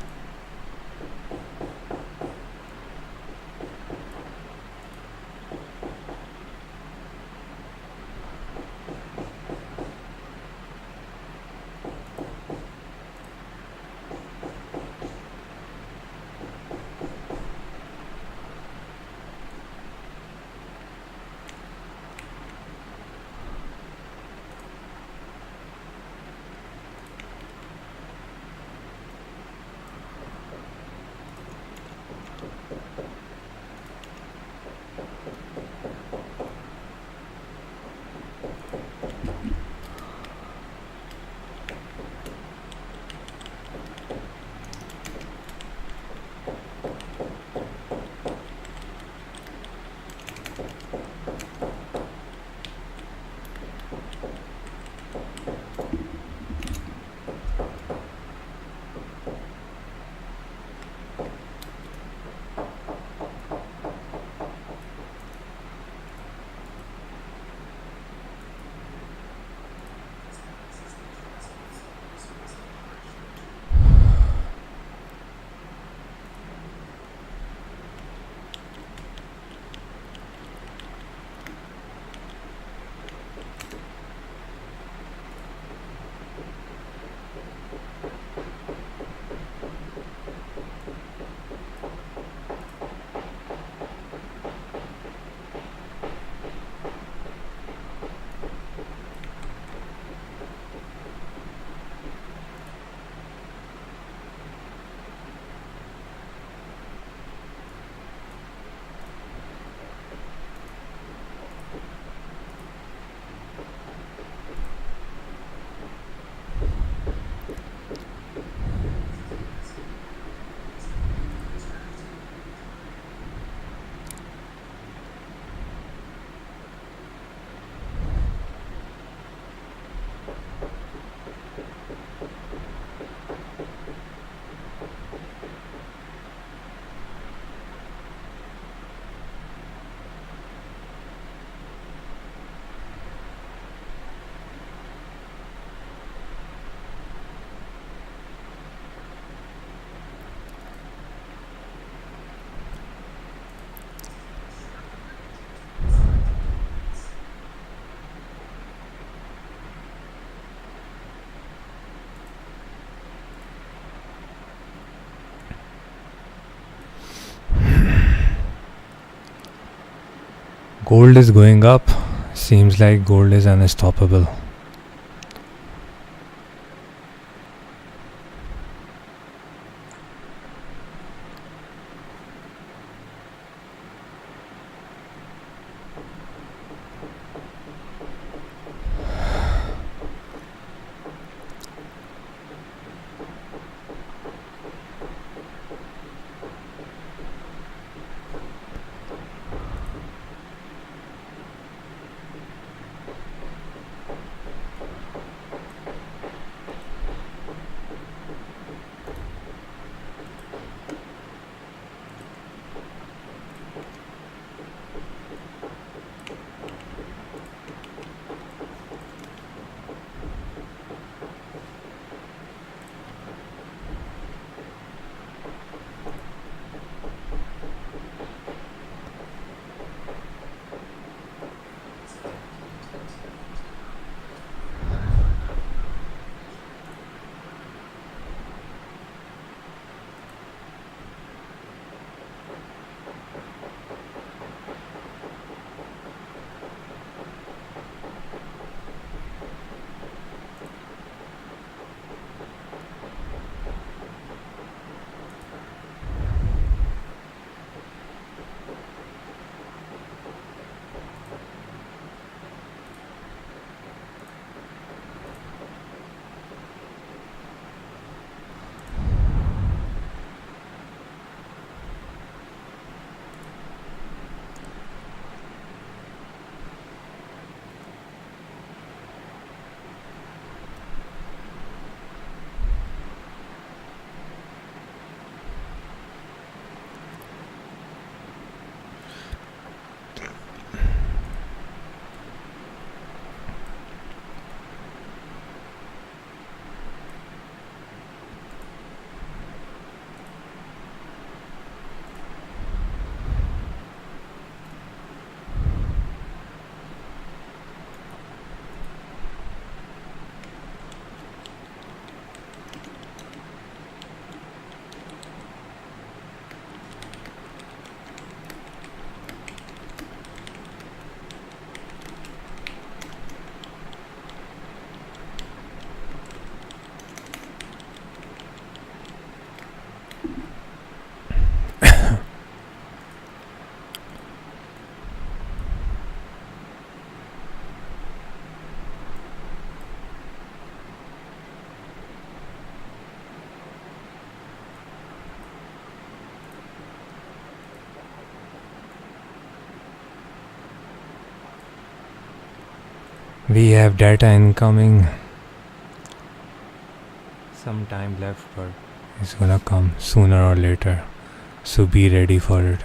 Gold is going up. Seems like gold is unstoppable. We have data incoming. Some time left, but it's gonna come sooner or later. So be ready for it.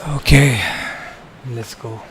Okay, let's go.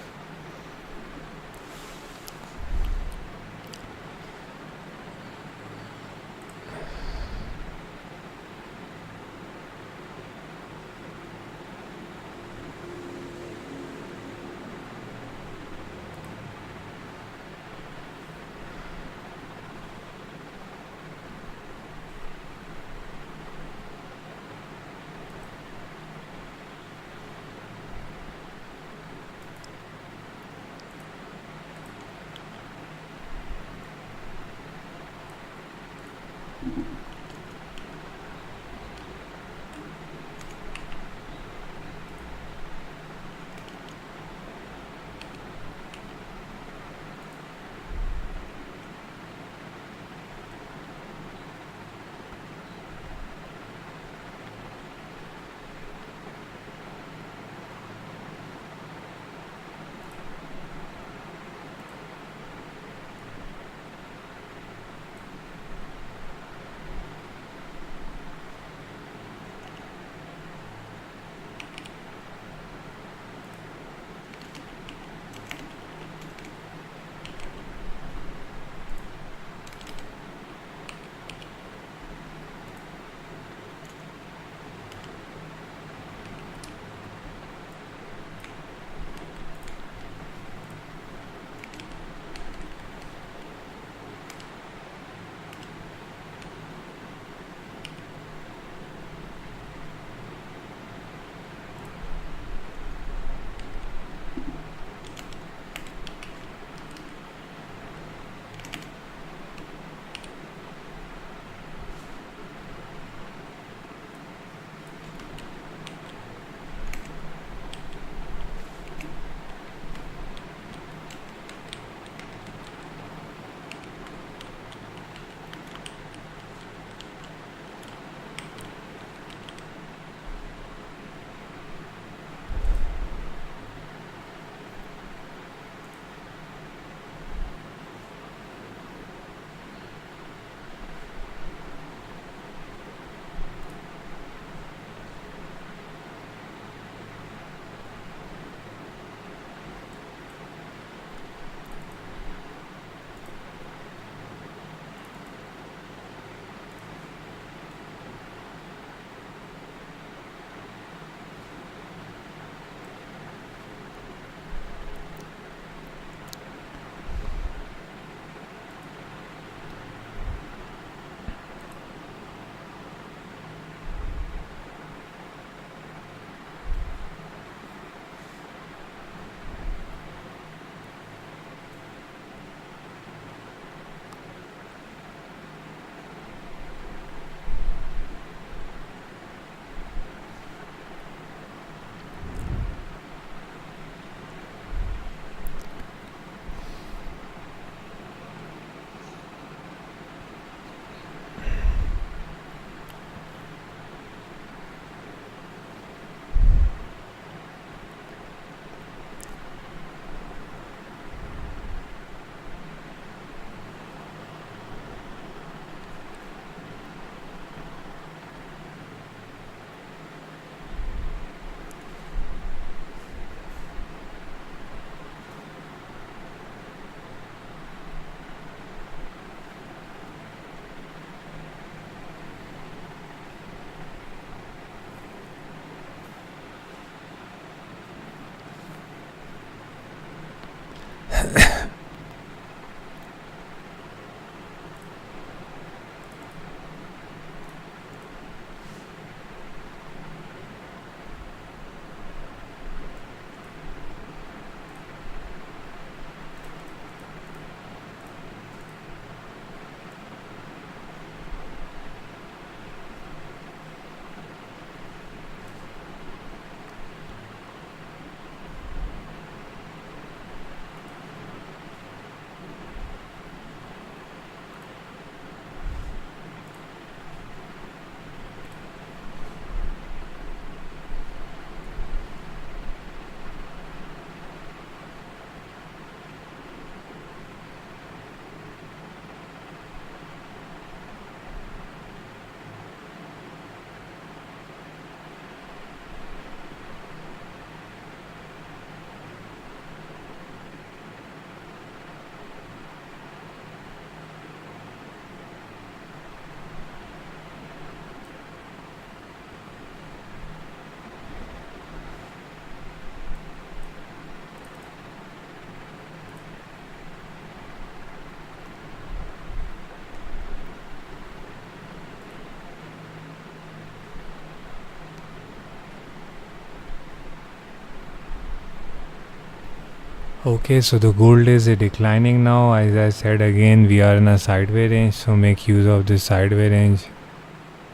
Okay, so the gold is declining now. As I said again, we are in a sideway range, so make use of this sideway range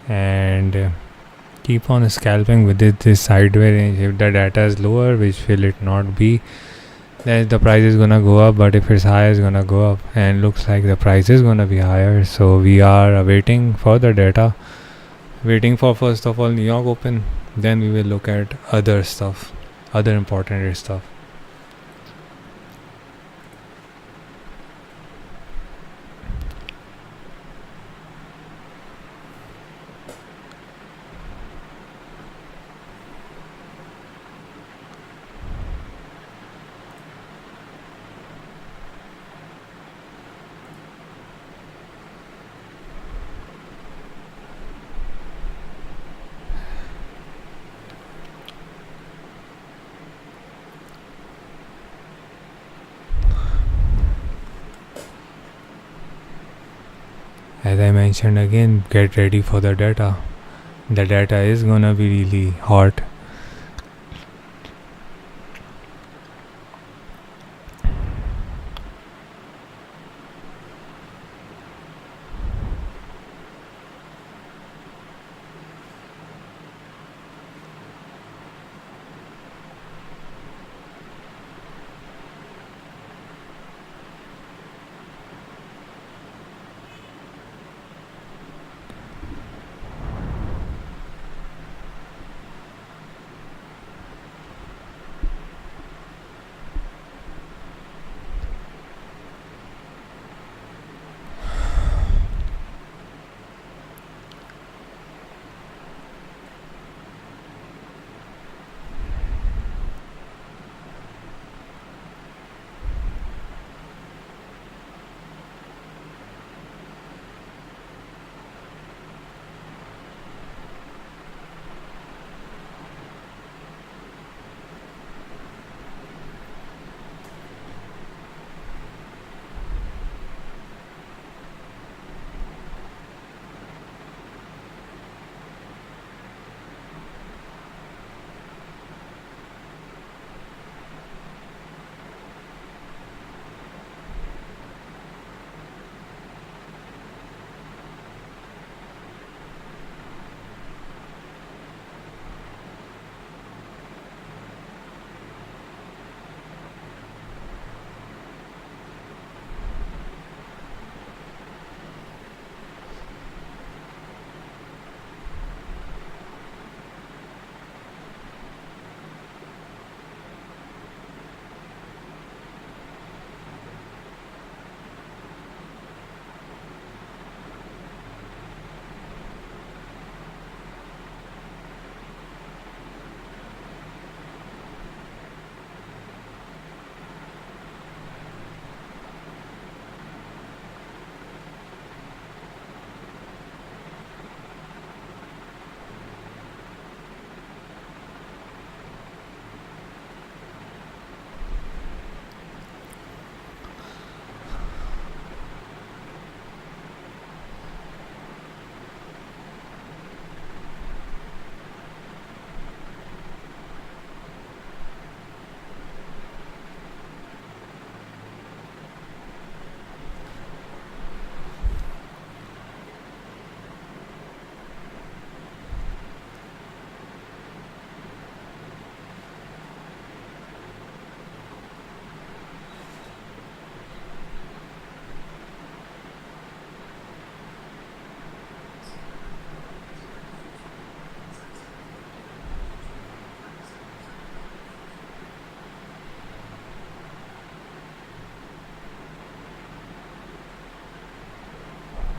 and keep on scalping with this sideway range. If the data is lower, which will it not be, then the price is gonna go up, but if it's higher, it's gonna go up, and looks like the price is gonna be higher. So we are waiting for the data, waiting for first of all New York open, then we will look at other stuff, other important stuff. As I mentioned again, get ready for the data. The data is gonna be really hot.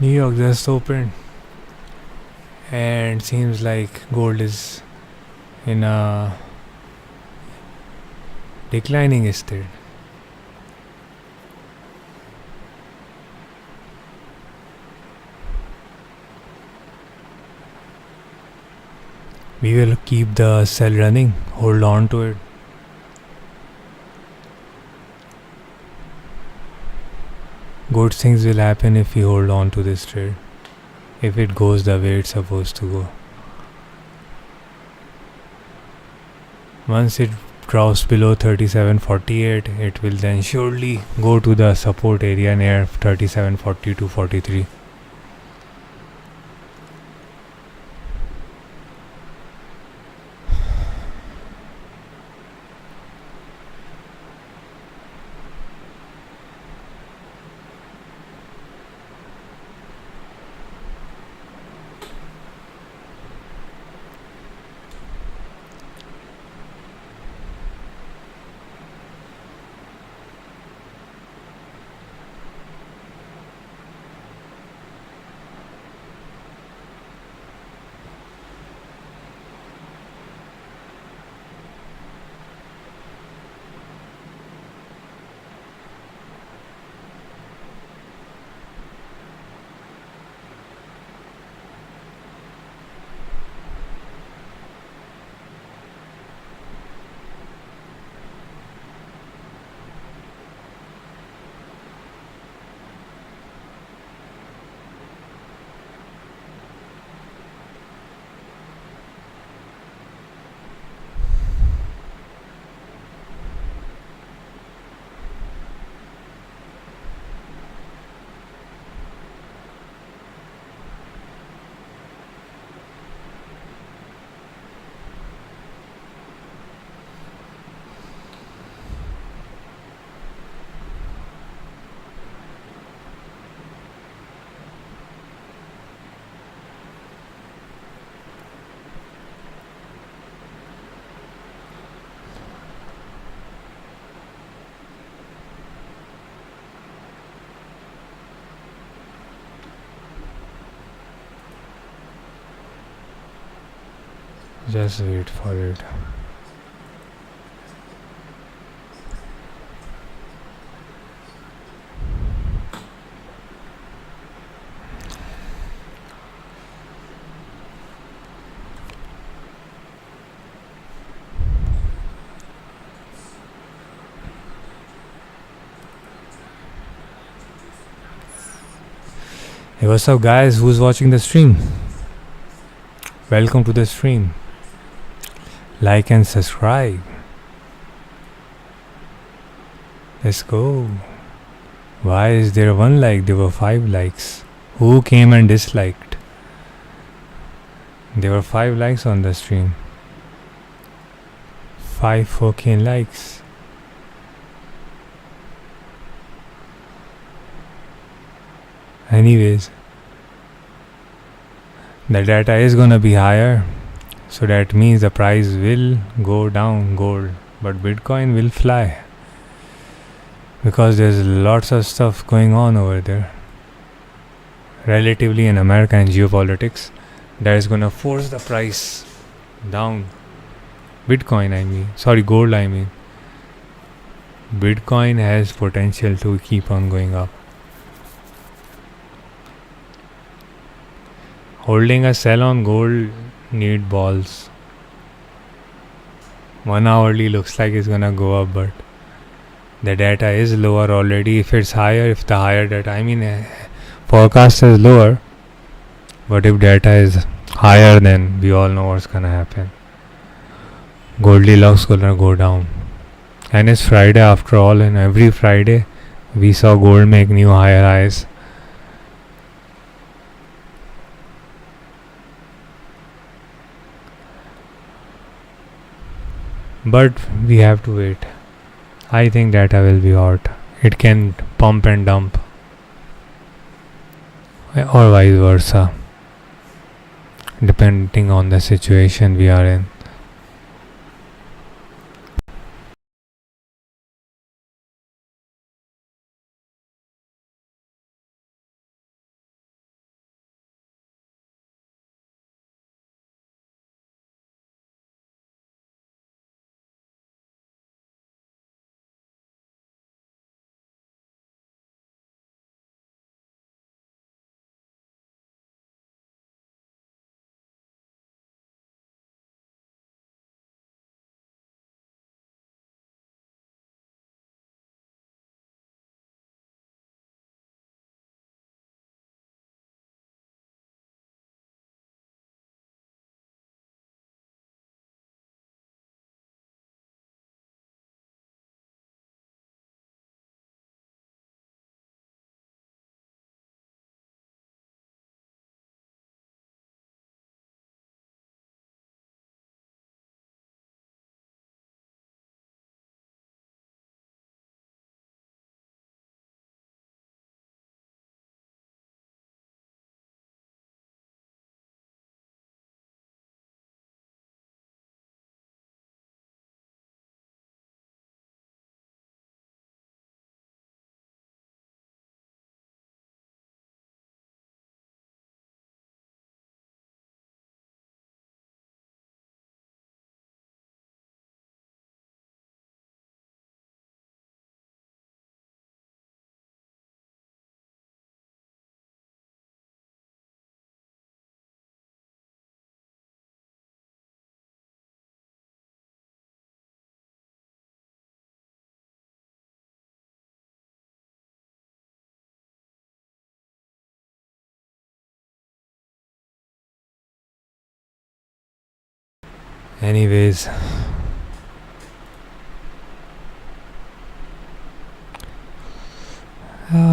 New York just opened, and seems like gold is in a declining state. We will keep the sell running, hold on to it. Good things will happen if we hold on to this trade, if it goes the way it's supposed to go. Once it drops below 37.48, it will then surely go to the support area near 37.40 to 43. Just wait for it. Hey, what's up guys, who's watching the stream? Welcome to the stream. Like and subscribe. Let's go. Why is there one like? There were 5 likes. Who came and disliked? There were 5 likes on the stream. 5 fucking likes. Anyways, the data is gonna be higher, so that means the price will go down, gold, but Bitcoin will fly, because there's lots of stuff going on over there relatively in America and geopolitics that is gonna force the price down. Gold I mean. Bitcoin has potential to keep on going up. Holding a sell on gold need balls. 1 hourly looks like it's gonna go up, but the data is lower already. If it's higher, if the higher data, forecast is lower, but if data is higher, then we all know what's gonna happen. Goldilocks gonna go down. And it's Friday after all, and every Friday we saw gold make new higher highs. But we have to wait. I think data will be hot. It can pump and dump, or vice versa, depending on the situation we are in. Anyways,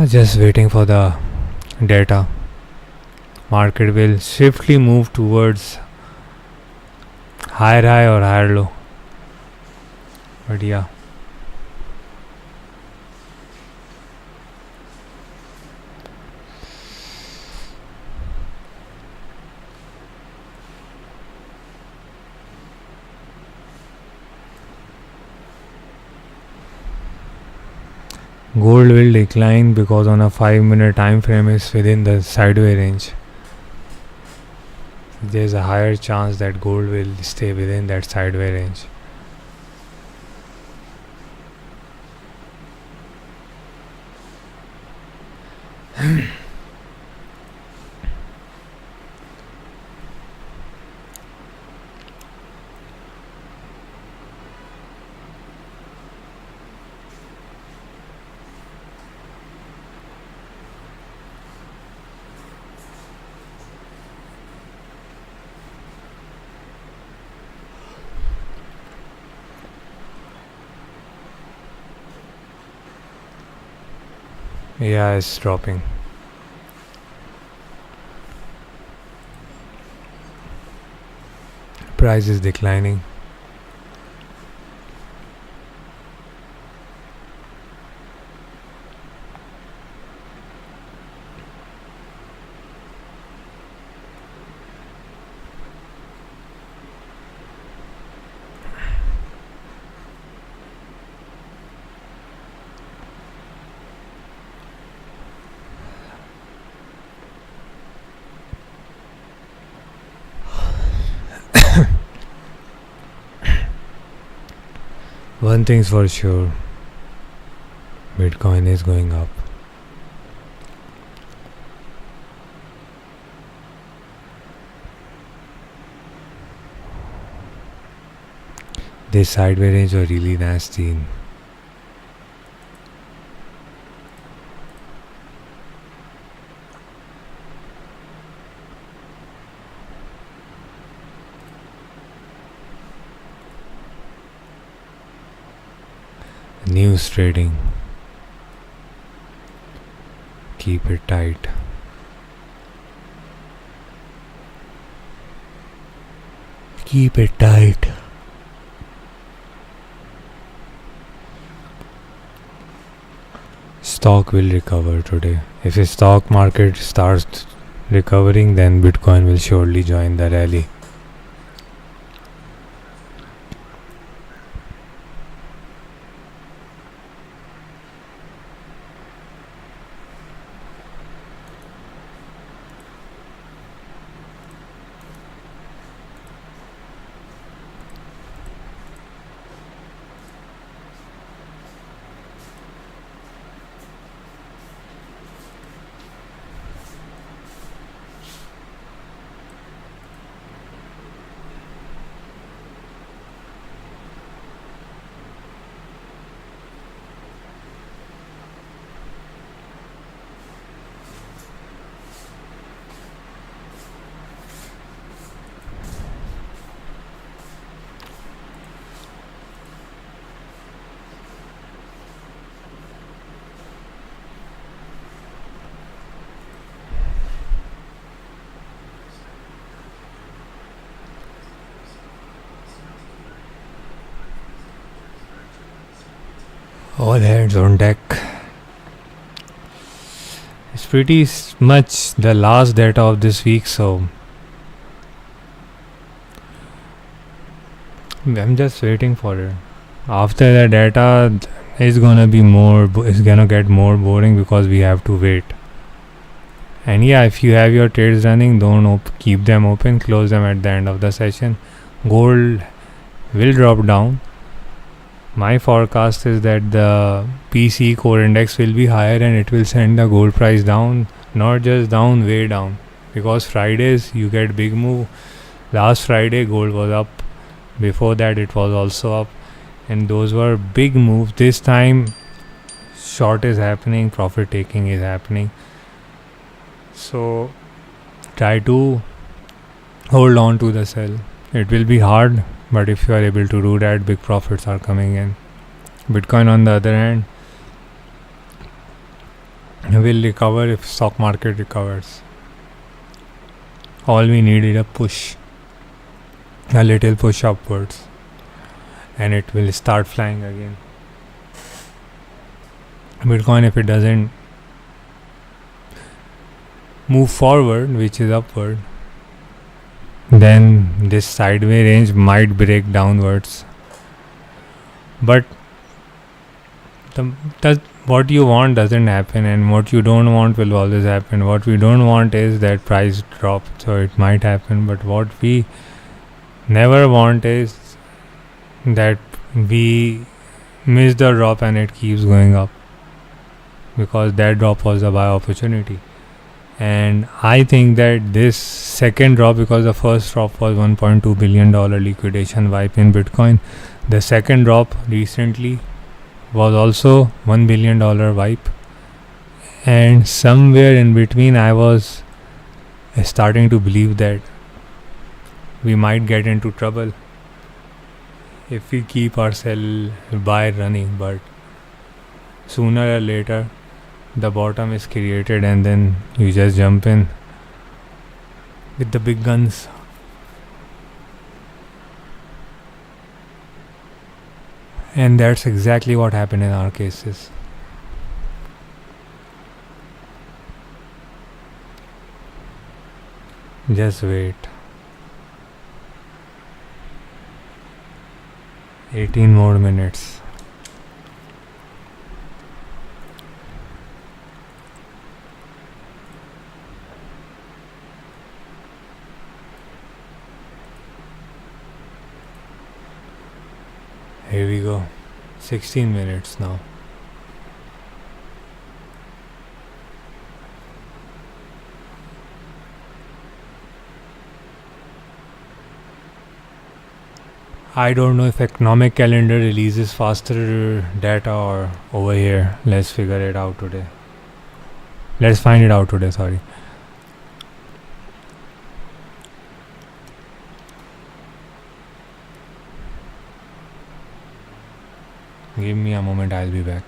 just waiting for the data. Market will swiftly move towards higher high or higher low. But yeah, gold will decline because on a 5-minute time frame is within the sideway range. There's a higher chance that gold will stay within that sideway range. Yeah, it's dropping. Price is declining. One thing's for sure, Bitcoin is going up. This sideway range was really nasty. News trading. Keep it tight. Keep it tight. Stock will recover today. If the stock market starts recovering, then Bitcoin will surely join the rally. All hands on deck. It's pretty much the last data of this week, so I'm just waiting for it. After the data, it's gonna be more. It's gonna get more boring because we have to wait. And yeah, if you have your trades running, don't keep them open. Close them at the end of the session. Gold will drop down. My forecast is that the PC core index will be higher and it will send the gold price down, not just down, way down. Because Fridays you get big move. Last Friday gold was up. Before that it was also up. And those were big moves. This time short is happening, profit taking is happening. So try to hold on to the sell. It will be hard But if you are able to do that, big profits are coming in. Bitcoin on the other hand will recover if stock market recovers. All we need is a push, a little push upwards, and it will start flying again. Bitcoin, if it doesn't move forward, which is upward, then this sideway range might break downwards. But what you want doesn't happen, and what you don't want will always happen. What we don't want is that price drop, so it might happen. But what we never want is that we miss the drop and it keeps going up, because that drop was a buy opportunity. And I think that this second drop, because the first drop was $1.2 billion liquidation wipe in Bitcoin, the second drop recently was also $1 billion wipe, and somewhere in between I was starting to believe that we might get into trouble if we keep our sell buy running. But sooner or later the bottom is created, and then you just jump in with the big guns. And that's exactly what happened in our cases. Just wait. 18 more minutes. Here we go. 16 minutes now. I don't know if economic calendar releases faster data or over here. Let's figure it out today. Let's find it out today, sorry. Give me a moment, I'll be back.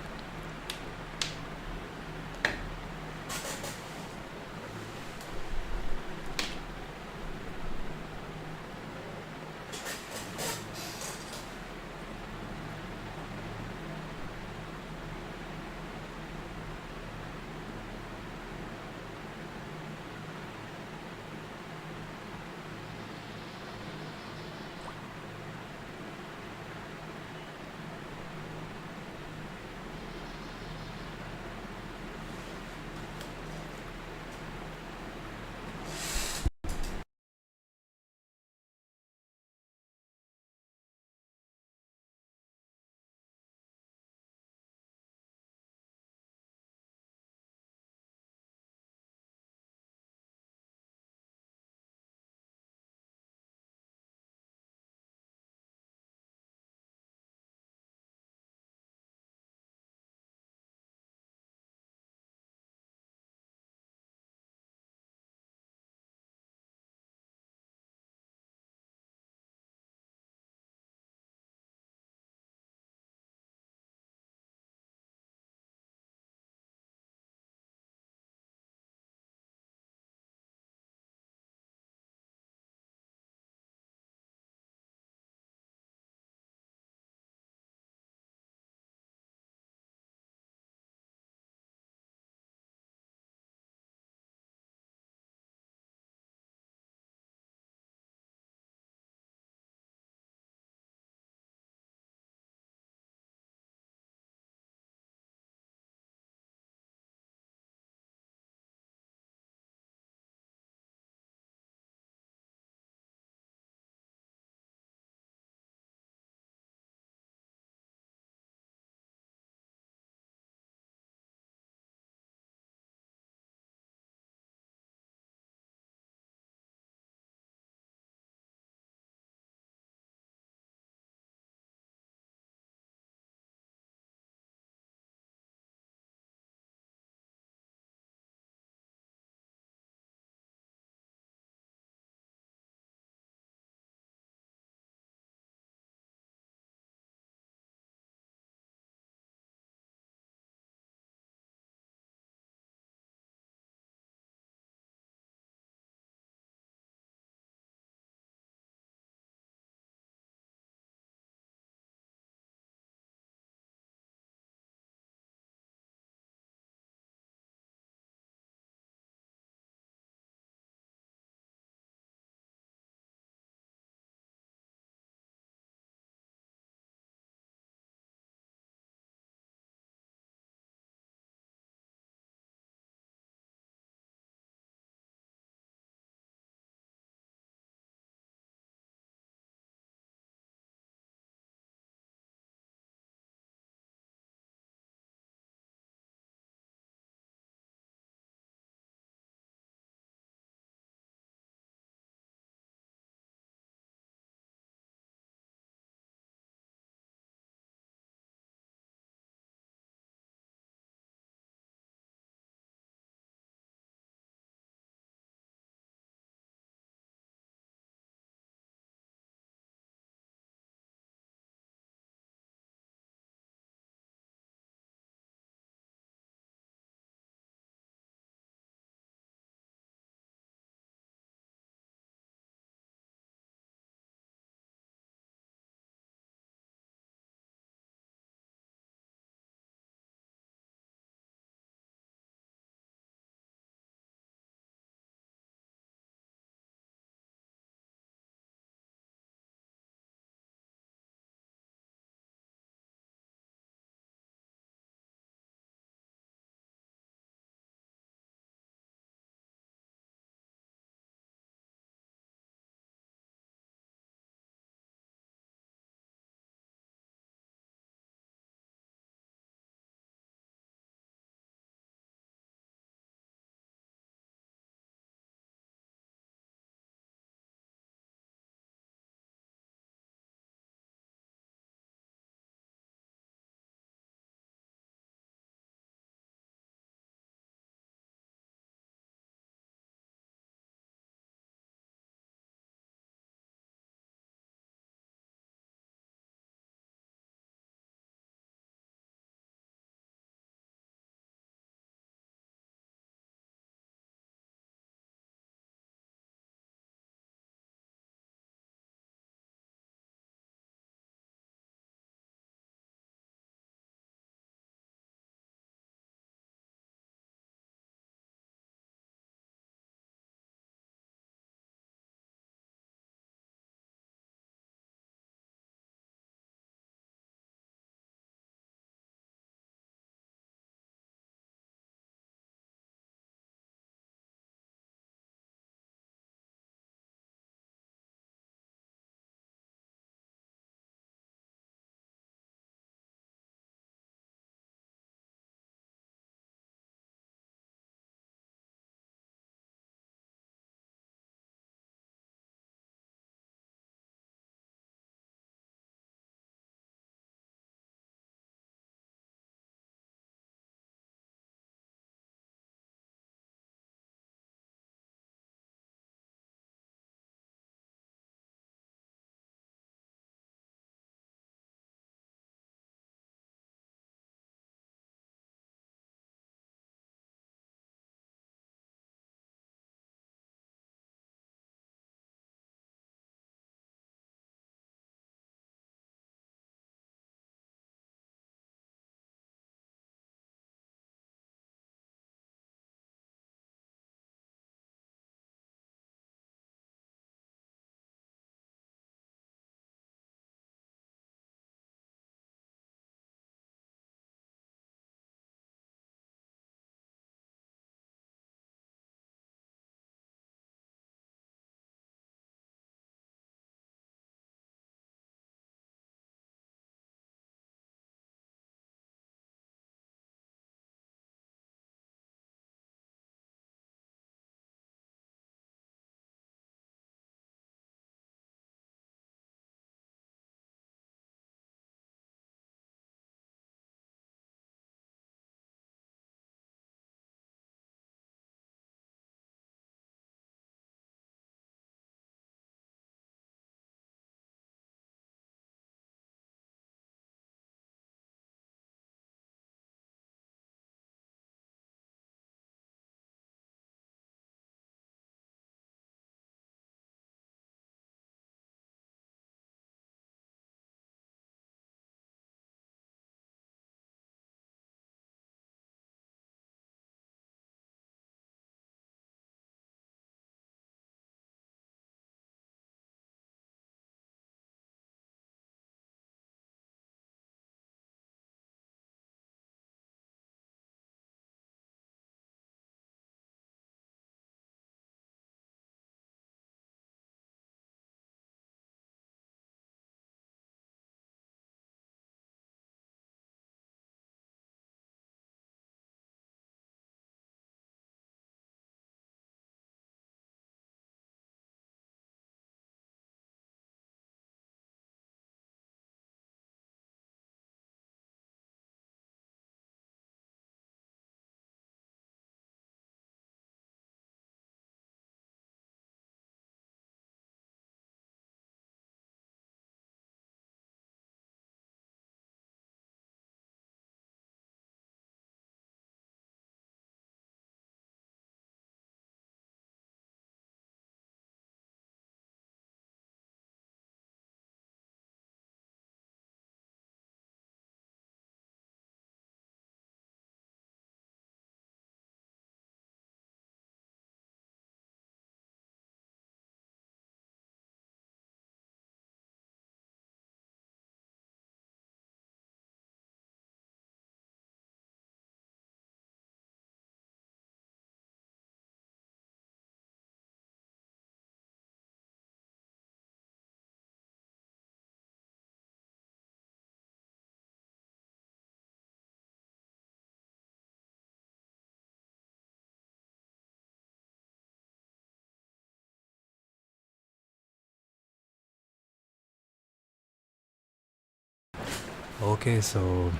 Okay, so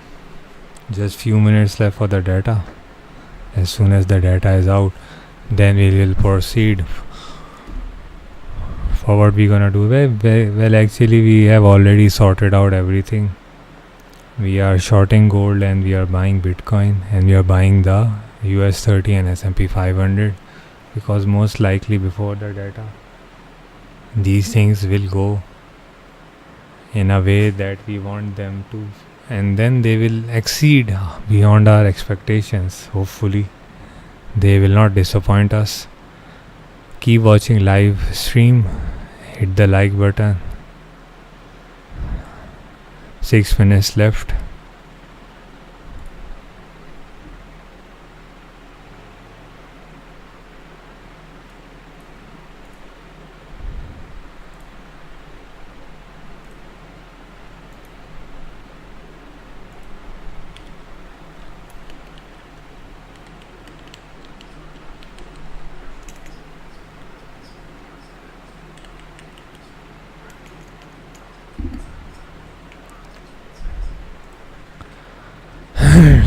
just few minutes left for the data. As soon as the data is out, then we will proceed for what we're gonna do. Well, actually we have already sorted out everything. We are shorting gold and we are buying Bitcoin and we are buying the US 30 and S&P 500, because most likely before the data these things will go in a way that we want them to, and then they will exceed beyond our expectations. Hopefully they will not disappoint us. Keep watching live stream, hit the like button. 6 minutes left.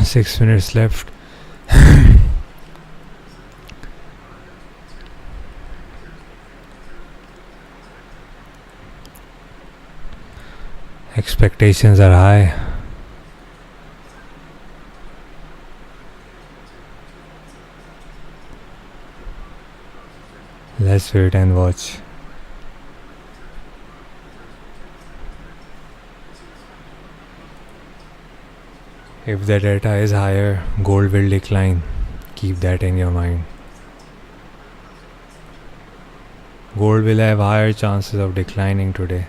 Six minutes left. Expectations are high. Let's wait and watch. If the data is higher, gold will decline. Keep that in your mind. Gold will have higher chances of declining today.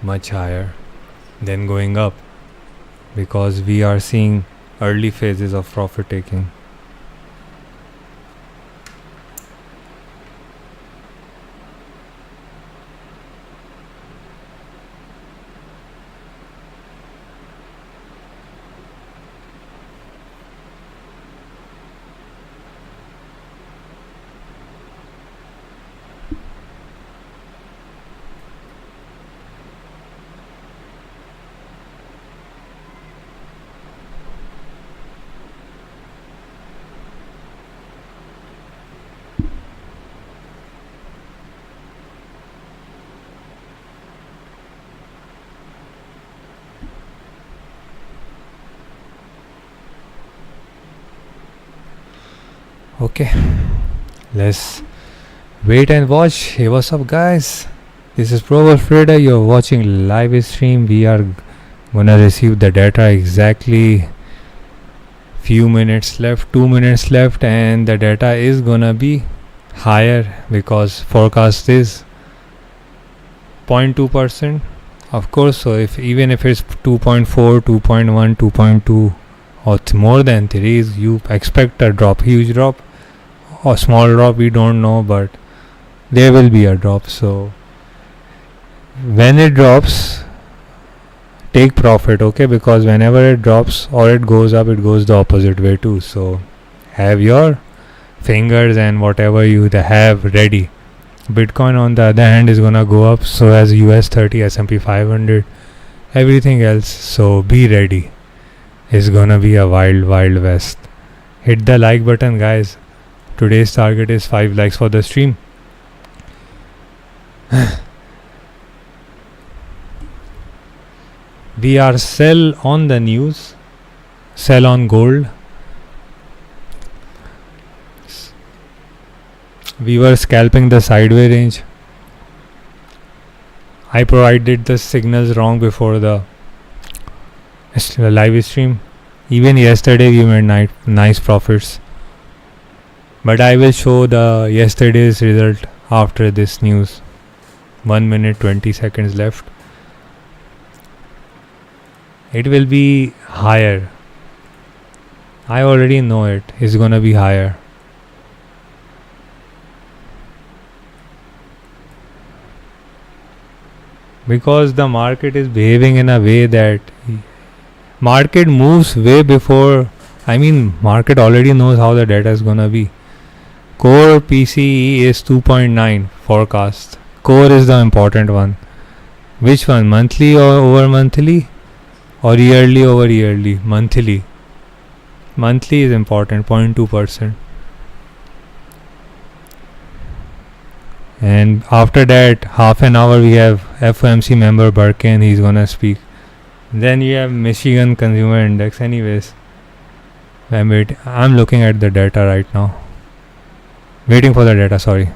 Much higher than going up, because we are seeing early phases of profit taking. Okay, let's wait and watch. Hey, what's up guys? This is ProWolfTrader. You're watching live stream. We are gonna receive the data exactly few minutes left, 2 minutes left, and the data is gonna be higher because forecast is 0.2%, of course. So if even if it's 2.4, 2.1, 2.2 or more than 3, you expect a drop, huge drop or small drop, we don't know, but there will be a drop. So when it drops, take profit, okay? Because whenever it drops or it goes up, it goes the opposite way too. So have your fingers and whatever you have ready. Bitcoin on the other hand is gonna go up, so as US 30, S&P 500, everything else. So be ready. It's gonna be a wild west. Hit the like button guys. Today's target is 5 likes for the stream. We are sell on the news, sell on gold. We were scalping the sideway range. I provided the signals wrong before the live stream. Even yesterday we made nice profits. But I will show the yesterday's result after this news. 1 minute 20 seconds left. It will be higher. I already know it is gonna be higher. Because the market is behaving in a way that market moves way before. Market already knows how the data is gonna be. Core PCE is 2.9 forecast. Core is the important one. Which one? Monthly or over monthly? or yearly over yearly, monthly. Monthly is important, 0.2%. And after that, half an hour, we have FOMC member Birkin, he's gonna speak. Then you have Michigan Consumer Index. Anyways, I'm looking at the data right now. Waiting for the data, sorry.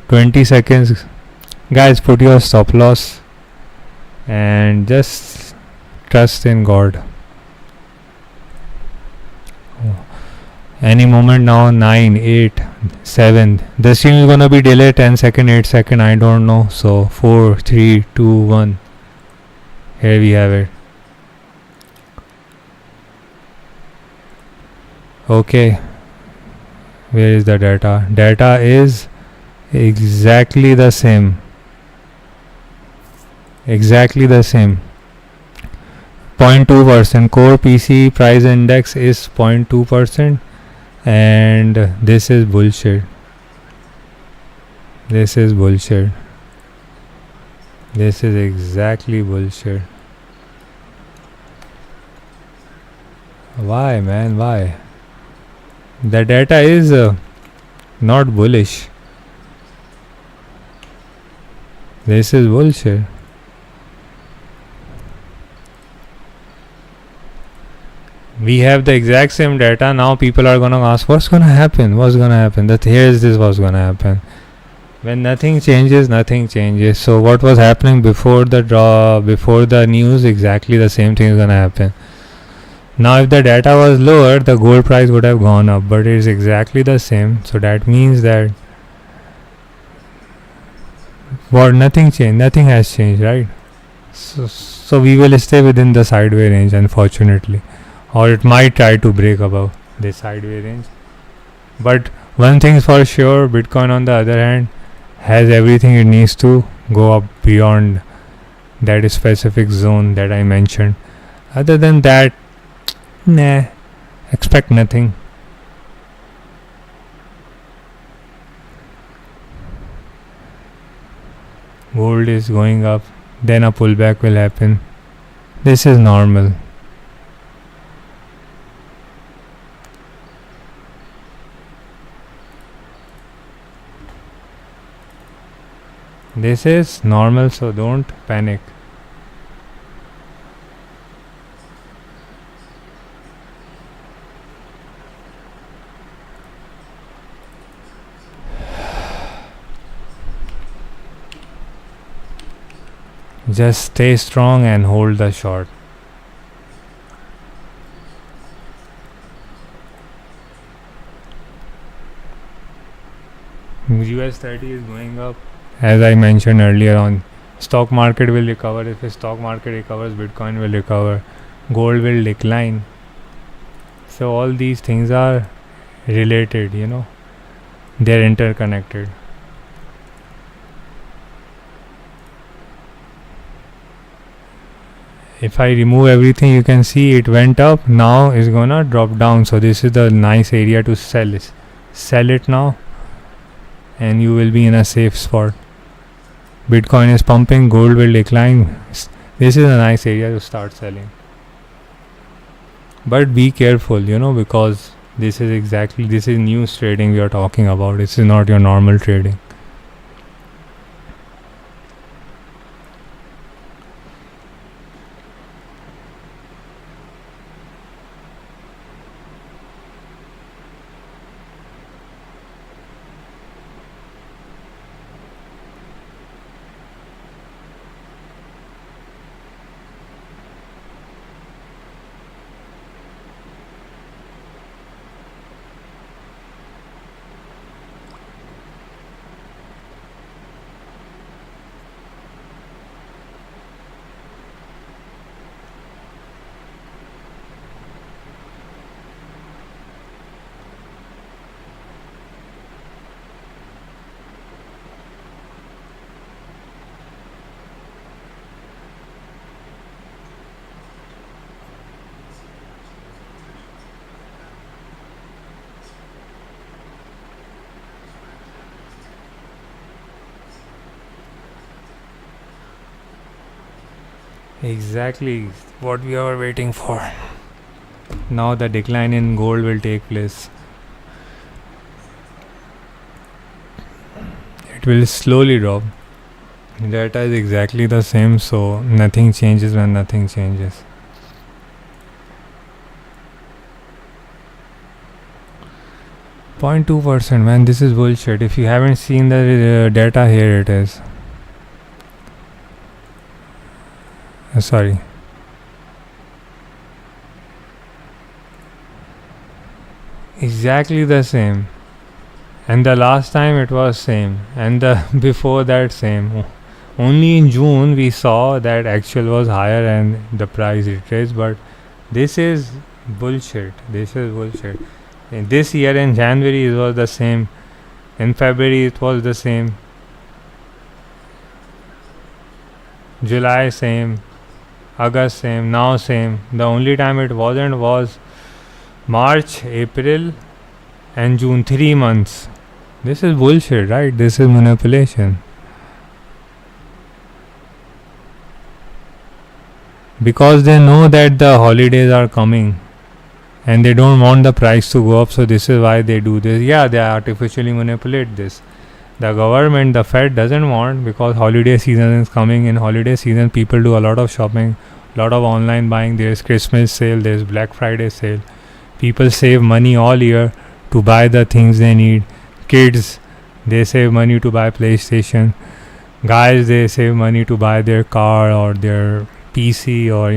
20 seconds. Guys, put your stop loss and just trust in God. Any moment now, 9, 8, 7. The stream is gonna be delayed 10 second, 8 second, I don't know. So 4, 3, 2, 1. Here we have it. Okay. Where is the data? Data is exactly the same. Exactly the same. 0.2%. Core PC price index is 0.2%. And this is bullshit. This is bullshit. This is exactly bullshit. Why, man? Why? The data is not bullish. This is bullshit. We have the exact same data. Now people are gonna ask, what's gonna happen? What's gonna happen? That here's this what's gonna happen. When nothing changes, nothing changes. So what was happening before the draw, before the news, exactly the same thing is gonna happen. Now if the data was lower, the gold price would have gone up, but it is exactly the same. So that means that nothing changed, nothing has changed, right? So we will stay within the sideways range, unfortunately, or it might try to break above this sideways range. But one thing is for sure, Bitcoin on the other hand has everything it needs to go up beyond that specific zone that I mentioned. Other than that, nah, expect nothing. Gold is going up, then a pullback will happen. This is normal. This is normal, so don't panic. Just stay strong and hold the short. US 30 is going up. As I mentioned earlier on, stock market will recover. If the stock market recovers, Bitcoin will recover. Gold will decline. So all these things are related, they're interconnected. If I remove everything, you can see it went up, now it's gonna drop down. So this is the nice area to sell it now, and you will be in a safe spot. Bitcoin is pumping, gold will decline. This is a nice area to start selling. But be careful, because this is news trading we are talking about. This is not your normal trading. Exactly what we are waiting for. Now the decline in gold will take place. It will slowly drop. Data is exactly the same, so nothing changes when nothing changes. .2%, man, this is bullshit. If you haven't seen the data, here it is. Sorry. Exactly the same. And the last time it was same. And the before that same. Only in June we saw that actual was higher and the price retraced. But this is bullshit. This is bullshit. In this year in January it was the same. In February it was the same. July same. August same. Now same. The only time it wasn't was March, April and June. 3 months. This is bullshit, right? This is manipulation. Because they know that the holidays are coming and they don't want the price to go up, so this is why they do this. Yeah, they artificially manipulate this. The government, the Fed doesn't want, because holiday season is coming. In holiday season people do a lot of shopping, lot of online buying. There's Christmas sale, there's Black Friday sale. People save money all year to buy the things they need. Kids, they save money to buy PlayStation. Guys, they save money to buy their car or their PC or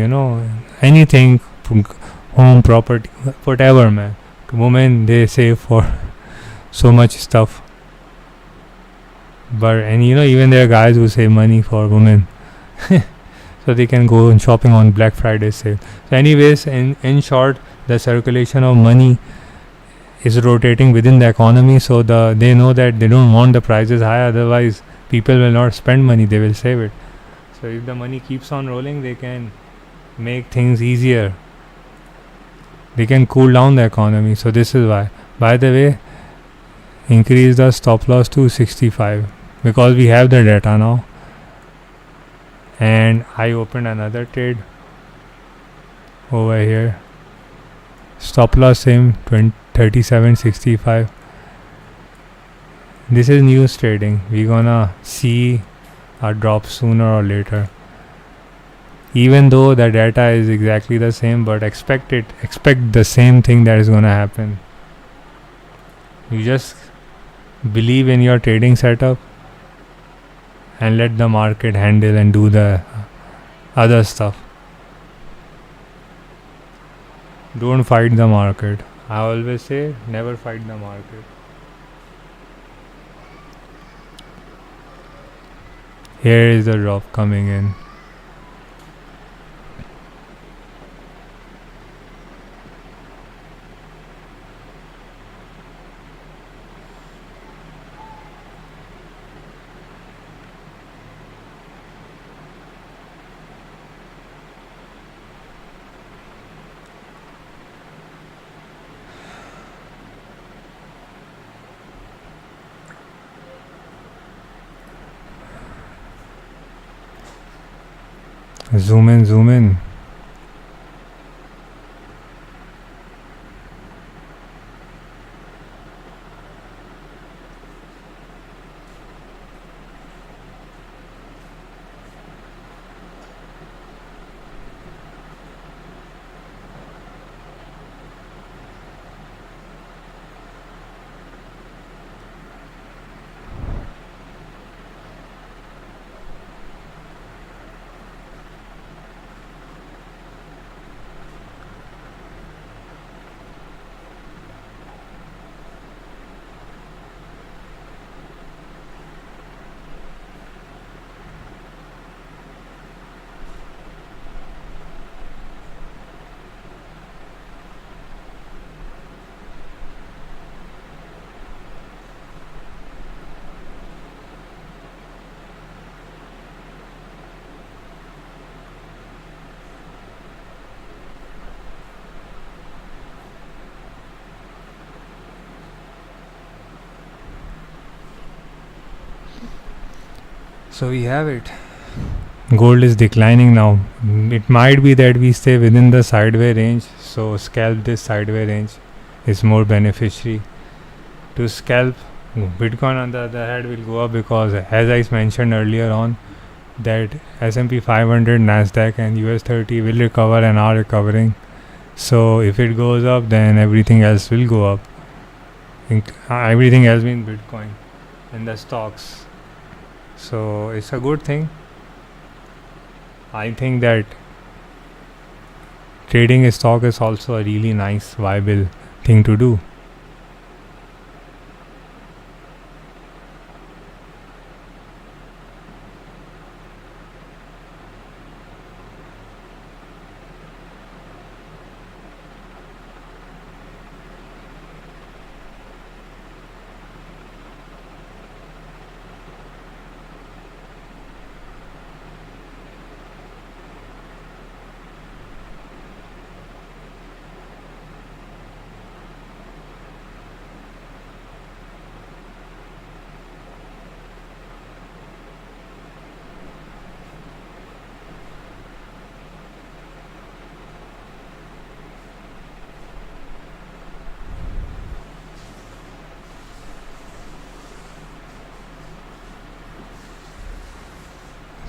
anything, home, property, whatever, man. Women, they save for so much stuff. But even there are guys who save money for women so they can go and shopping on Black Friday sale. So anyways, in short, the circulation of money is rotating within the economy, so they know that they don't want the prices high, otherwise people will not spend money, they will save it. So if the money keeps on rolling, they can make things easier, they can cool down the economy. So this is why, by the way, increase the stop loss to 65 because we have the data now. And I opened another trade over here, stop loss same 37.65. This is news trading, we're gonna see a drop sooner or later, even though the data is exactly the same, but expect the same thing that is gonna happen. You just believe in your trading setup and let the market handle and do the other stuff. Don't fight the market. I always say never fight the market. Here is the drop coming in. Zoom in. So we have it. Gold is declining now. It might be that we stay within the sideway range, so scalp this sideway range is more beneficiary to scalp. Bitcoin on the other hand will go up because, as I mentioned earlier on, that S&P 500, Nasdaq and US 30 will recover and are recovering. So if it goes up, then everything else will go up. Everything else means Bitcoin and the stocks. So it's a good thing. I think that trading a stock is also a really nice, viable thing to do.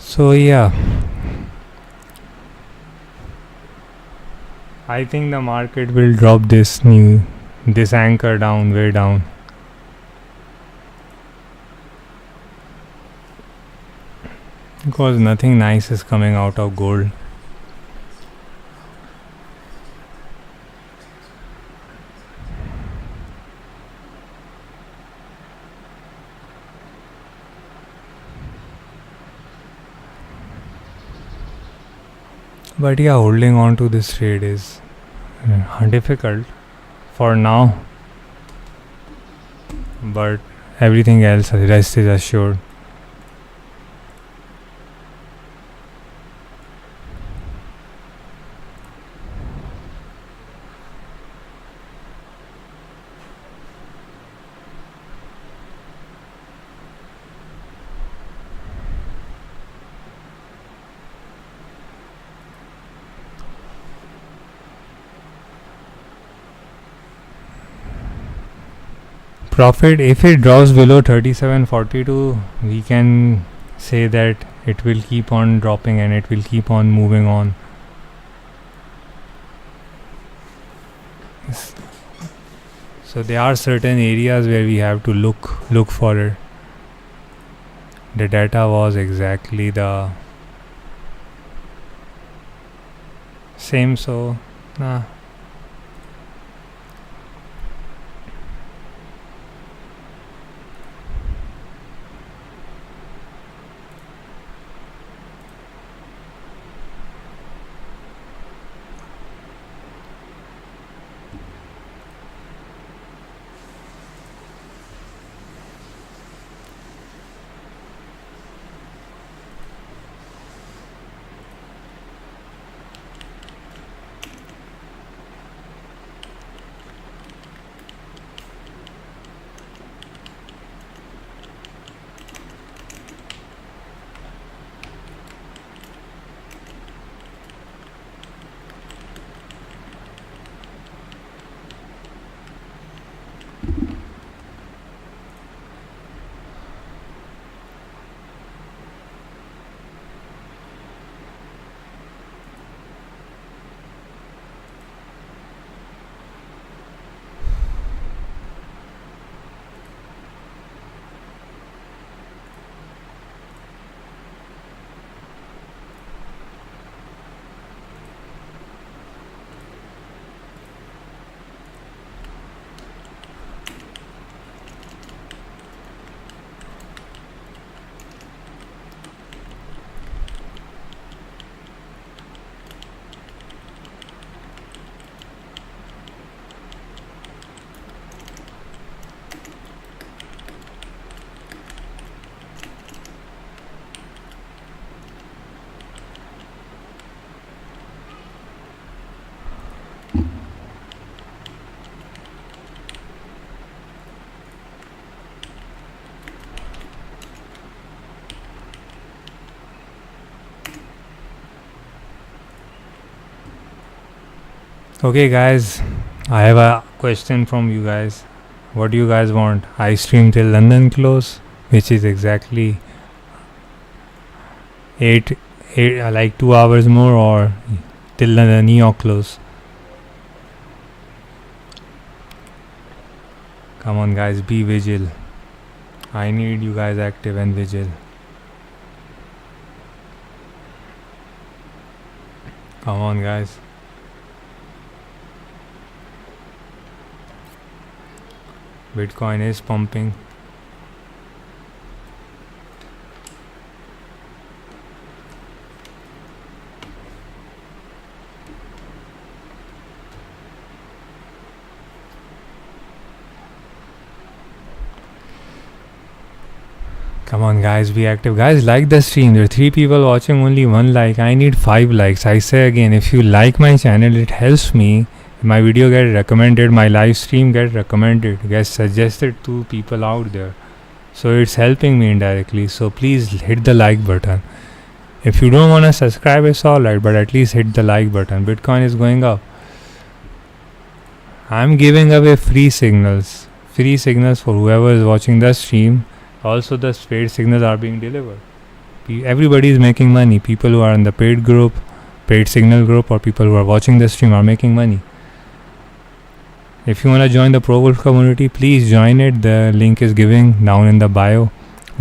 So yeah, I think the market will drop this anchor down, way down. Because nothing nice is coming out of gold. But yeah, holding on to this trade is difficult for now. But everything else, rest is assured. Profit, if it drops below 37.42, we can say that it will keep on dropping and it will keep on moving on. So there are certain areas where we have to look for it. The data was exactly the same, so Okay guys, I have a question from you guys. What do you guys want? I stream till London close, which is exactly 8 like 2 hours more, or till the New York close. Come on guys, be vigil. I need you guys active and vigil. Come on guys. Bitcoin is pumping. Come on guys, be active. Guys, like the stream. There are 3 people watching, only 1 like. I need 5 likes. I say again, if you like my channel, it helps me. My video get recommended, my live stream get recommended, gets suggested to people out there. So it's helping me indirectly. So please hit the like button. If you don't want to subscribe, it's alright, but at least hit the like button. Bitcoin is going up. I'm giving away free signals. Free signals for whoever is watching the stream. Also the paid signals are being delivered. Everybody is making money. People who are in the paid group, paid signal group, or people who are watching the stream are making money. If you want to join the ProWolf community, please join it. The link is given down in the bio.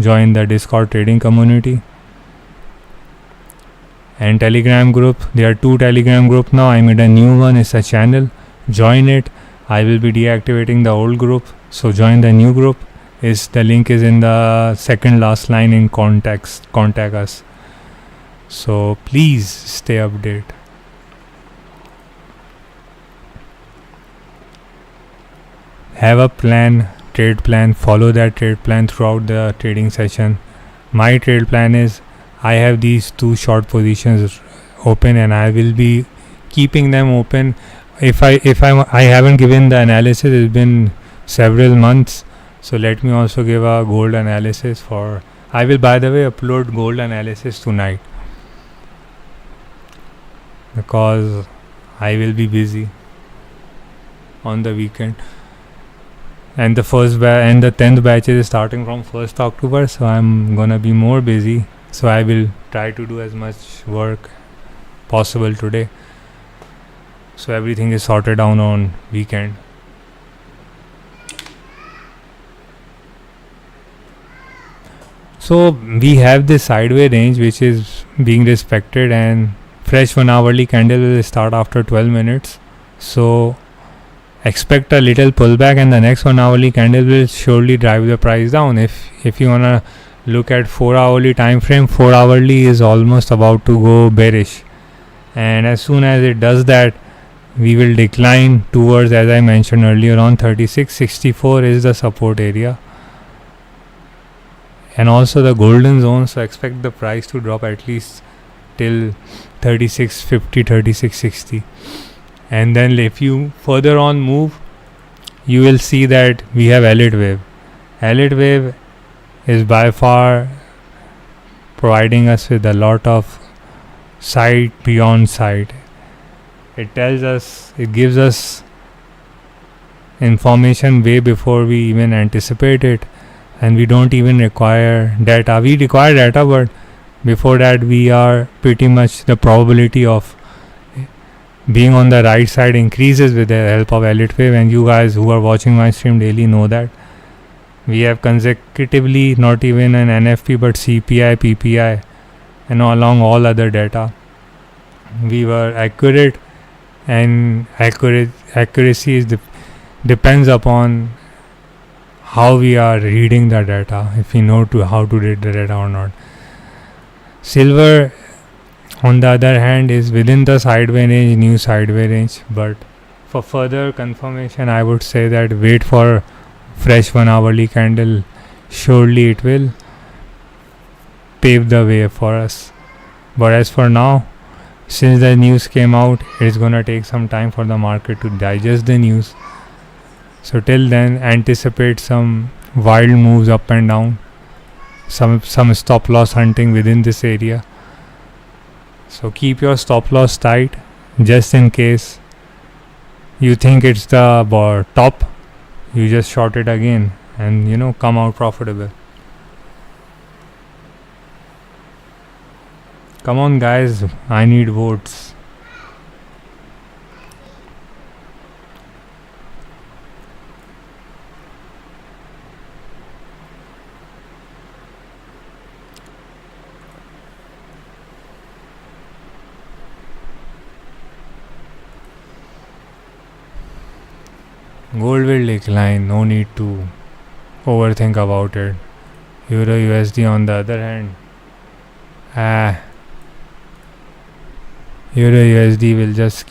Join the Discord trading community. And Telegram group. There are 2 Telegram group now. I made a new one. It's a channel. Join it. I will be deactivating the old group. So join the new group. The link is in the second last line in contact us. So please stay updated. Have a plan, trade plan, follow that trade plan throughout the trading session. My trade plan is, I have these 2 short positions open and I will be keeping them open. If I haven't given the analysis, it's been several months. So let me also give a gold analysis for, I will by the way upload gold analysis tonight, because I will be busy on the weekend. And the and the 10th batch is starting from 1st October, so I'm gonna be more busy. So I will try to do as much work possible today, so everything is sorted down on weekend. So we have this sideway range which is being respected, and fresh 1 hourly candle will start after 12 minutes. So expect a little pullback, and the next 1 hourly candle will surely drive the price down. If you wanna look at 4 hourly time frame, 4 hourly is almost about to go bearish, and as soon as it does that, we will decline towards, as I mentioned earlier, on 3664 is the support area, and also the golden zone. So expect the price to drop at least till 3650, 3660. And then if you further on move, you will see that we have elite wave. Elite wave is by far providing us with a lot of sight beyond sight. It tells us, it gives us information way before we even anticipate it, and we don't even require data. We require data, but before that we are pretty much, the probability of being on the right side increases with the help of elite wave. And you guys who are watching my stream daily know that we have consecutively, not even an NFP but CPI, PPI, and along all other data, we were accurate. And accuracy is depends upon how we are reading the data, if we know how to read the data or not. Silver, on the other hand, is within the sideway range, new sideway range, but for further confirmation, I would say that wait for fresh 1 hourly candle. Surely it will pave the way for us. But as for now, since the news came out, it's gonna take some time for the market to digest the news. So till then, anticipate some wild moves up and down, some stop loss hunting within this area. So keep your stop loss tight, just in case You think it's the top, you just short it again and come out profitable. Come on guys, I need votes. Gold will decline, no need to overthink about it. Euro USD on the other hand, Euro USD will just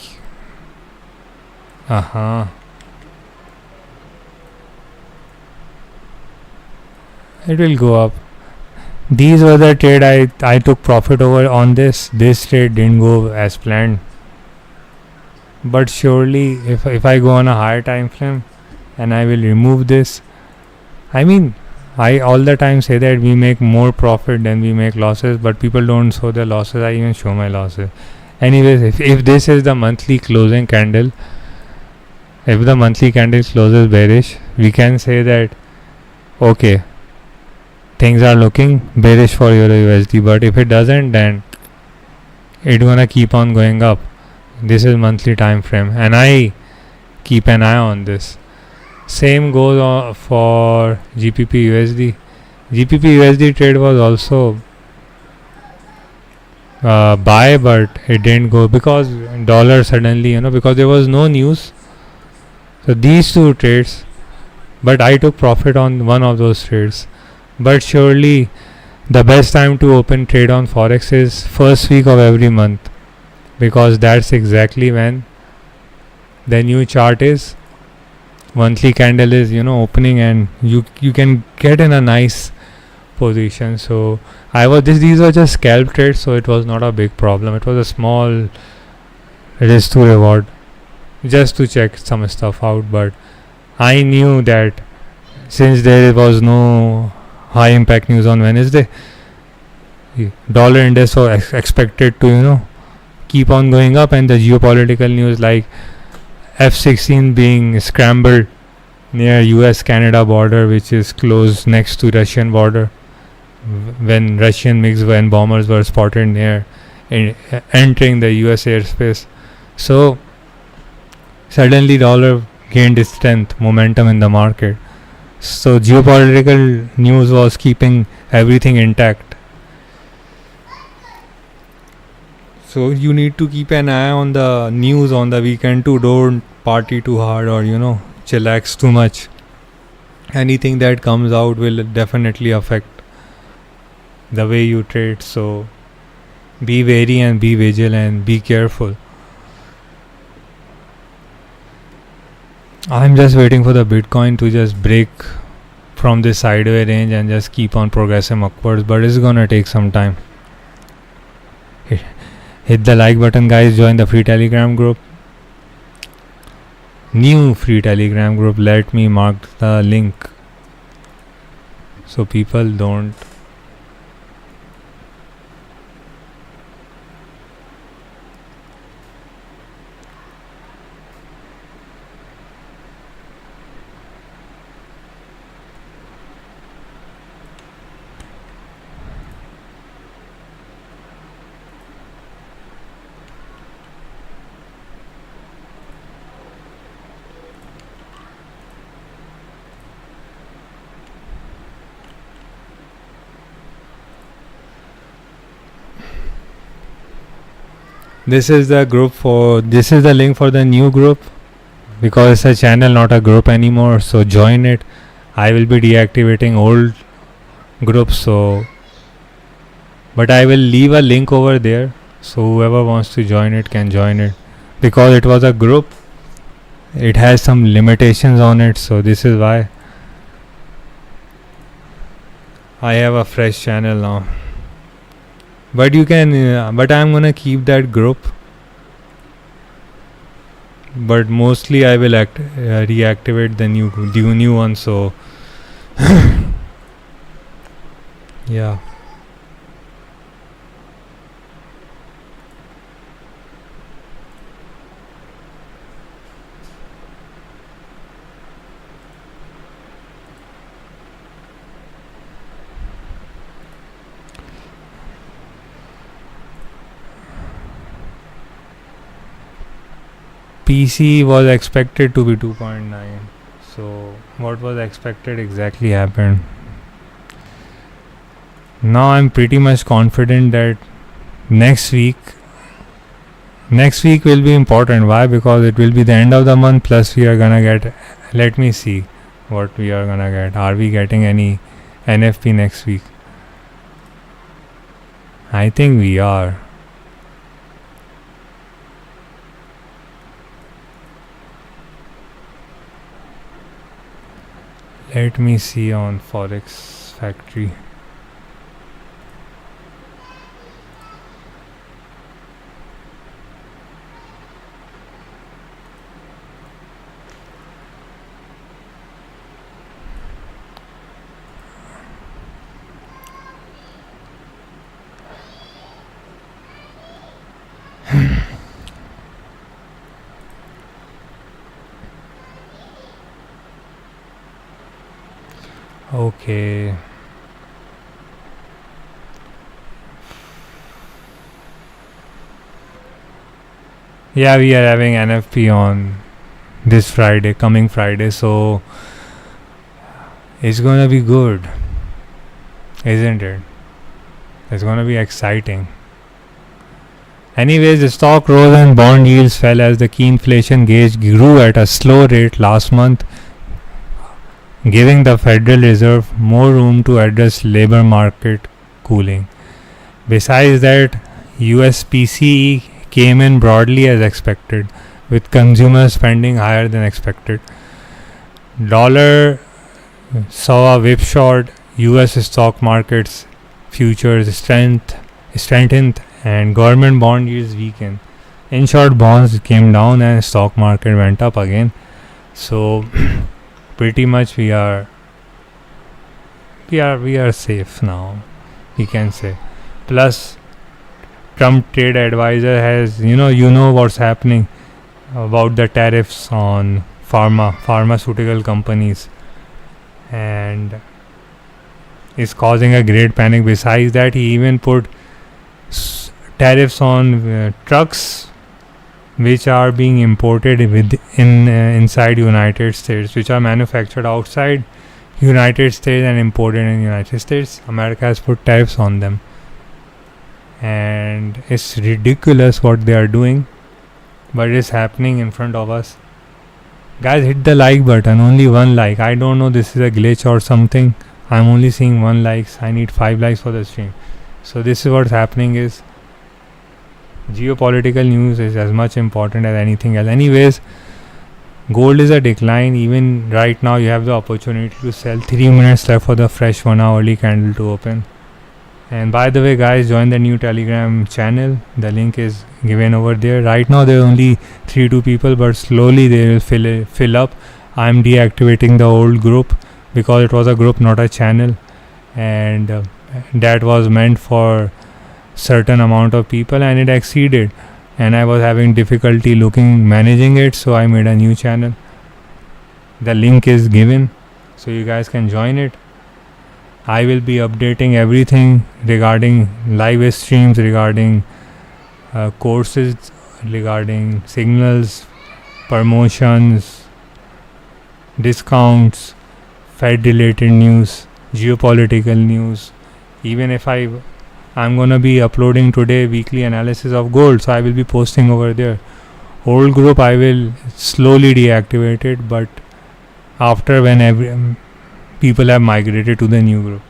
it will go up. These were the trade I took profit over on this. This trade didn't go as planned. But surely if I go on a higher time frame and I will remove this, I mean, I all the time say that we make more profit than we make losses, but people don't show their losses. I even show my losses. Anyways, if this is the monthly closing candle, if the monthly candle closes bearish, we can say that okay, things are looking bearish for Euro USD. But if it doesn't, then it's gonna keep on going up. This is monthly time frame, and I keep an eye on this. Same goes for GBP USD. GBP USD trade was also buy, but it didn't go because dollar suddenly, because there was no news. So these two trades, but I took profit on one of those trades. But surely the best time to open trade on Forex is first week of every month, because that's exactly when the new chart is, monthly candle is opening, and you can get in a nice position. So these were just scalp trades, so it was not a big problem. It was a small risk to reward just to check some stuff out. But I knew that since there was no high impact news on Wednesday, dollar index was expected to keep on going up, and the geopolitical news like F-16 being scrambled near US-Canada border, which is close next to Russian border, when Russian MiG-21 bombers were spotted near entering the US airspace. So suddenly dollar gained strength, momentum in the market. So geopolitical news was keeping everything intact. So you need to keep an eye on the news on the weekend too. Don't party too hard or chillax too much. Anything that comes out will definitely affect the way you trade. So be wary and be vigilant, be careful. I'm just waiting for the Bitcoin to just break from this sideways range and just keep on progressing upwards, but it's gonna take some time. Hit the like button, guys. Join the free Telegram group. New free Telegram group. Let me mark the link so people don't. This is the link for the new group, because it's a channel, not a group anymore. So join it. I will be deactivating old groups, but I will leave a link over there, so whoever wants to join it can join it. Because it was a group, it has some limitations on it, so this is why I have a fresh channel now. But you can but I'm gonna keep that group, but mostly I will reactivate the new one. So yeah. PC was expected to be 2.9. So what was expected exactly happened. Now I'm pretty much confident that next week will be important. Why? Because it will be the end of the month, plus we are gonna get, let me see what we are gonna get. Are we getting any NFP next week? I think we are. Let me see on Forex Factory. Okay. Yeah, we are having NFP on this Friday, coming Friday, so it's gonna be good, isn't it? It's gonna be exciting. Anyways, the stock rose and bond yields fell as the key inflation gauge grew at a slow rate last month, giving the Federal Reserve more room to address labor market cooling. Besides that, US PCE came in broadly as expected, with consumer spending higher than expected. Dollar saw a whipshot, US stock markets futures strengthened and government bond yields weakened. In short, bonds came down and stock market went up again. So pretty much we are safe now, we can say. Plus, Trump trade advisor has you know what's happening about the tariffs on pharmaceutical companies, and is causing a great panic. Besides that, he even put tariffs on trucks which are being imported inside United States, which are manufactured outside United States and imported in United States. America has put tariffs on them, and it's ridiculous what they are doing, but it's happening in front of us. Guys, hit the like button. Only one like. I don't know, this is a glitch or something. I'm only seeing 1 likes. I need 5 likes for the stream. So this is what's happening. Is geopolitical news is as much important as anything else. Anyways, gold is a decline. Even right now you have the opportunity to sell. 3 minutes left for the fresh 1 hour early candle to open. And by the way, guys, join the new Telegram channel. The link is given over there. Right now there are only 3-2 people, but slowly they will fill up. I'm deactivating the old group because it was a group, not a channel, and that was meant for certain amount of people, and it exceeded, and I was having difficulty managing it, so I made a new channel. The link is given, so you guys can join it. I will be updating everything regarding live streams, regarding courses, regarding signals, promotions, discounts, Fed related news, geopolitical news. Even if I'm gonna be uploading today weekly analysis of gold, so I will be posting over there. Old group I will slowly deactivate it, but after when people have migrated to the new group.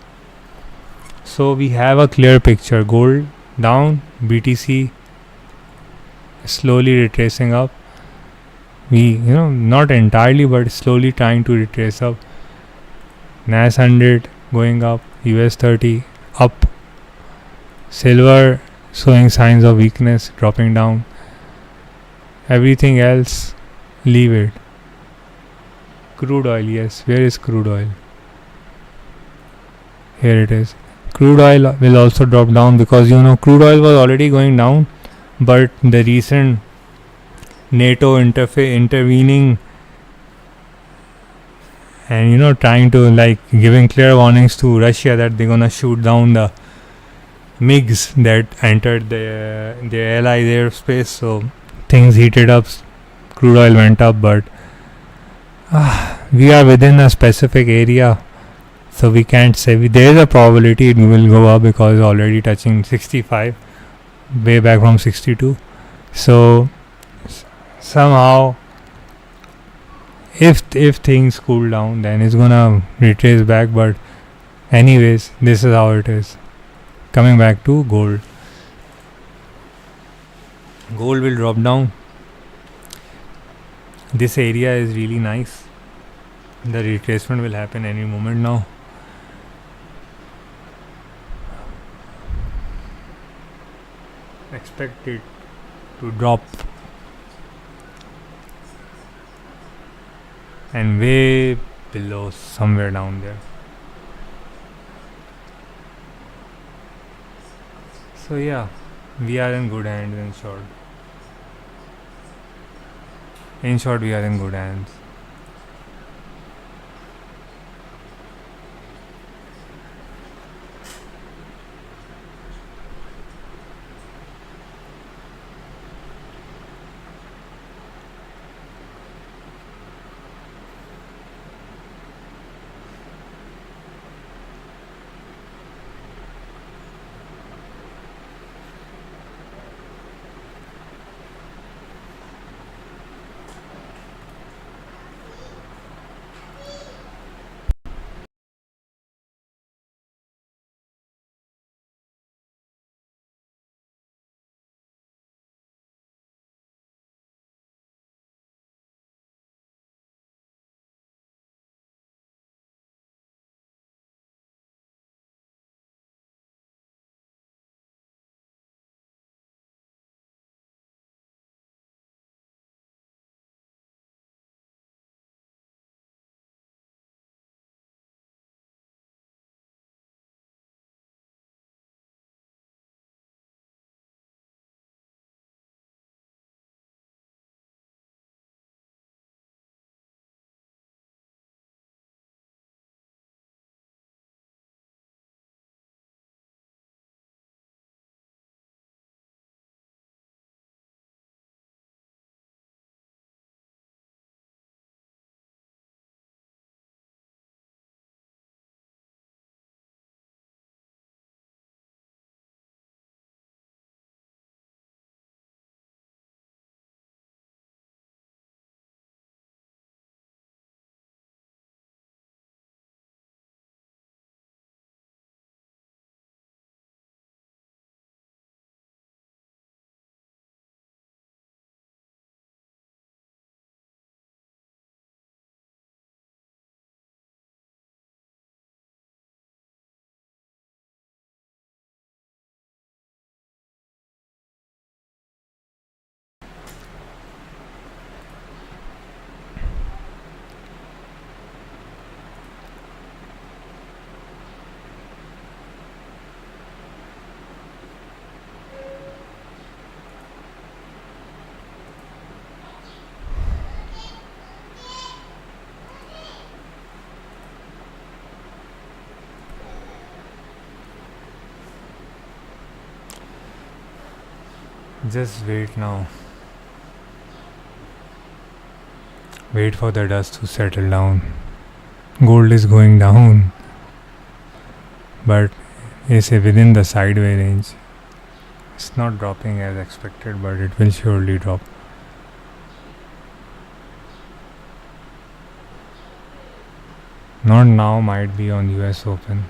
So we have a clear picture. Gold down, BTC slowly retracing up. We not entirely, but slowly trying to retrace up. NAS 100 going up, US 30 up. Silver showing signs of weakness, dropping down. Everything else, leave it. Crude oil, yes. Where is crude oil? Here it is. Crude oil will also drop down because crude oil was already going down, but the recent NATO intervening and trying to giving clear warnings to Russia that they're gonna shoot down the MiGs that entered their allied airspace. So things heated up crude oil went up, but we are within a specific area, so we can't say. There is a probability it will go up because it's already touching 65, way back from 62. So somehow, if things cool down, then it's gonna retrace back. But anyways, this is how it is. Coming back to gold. Gold will drop down. This area is really nice. The retracement will happen any moment now. Expect it to drop and way below, somewhere down there. So yeah, we are in good hands. In short, we are in good hands. Just wait now. Wait for the dust to settle down. Gold is going down, but it's within the sideway range. It's not dropping as expected, but it will surely drop. Not now, might be on US Open.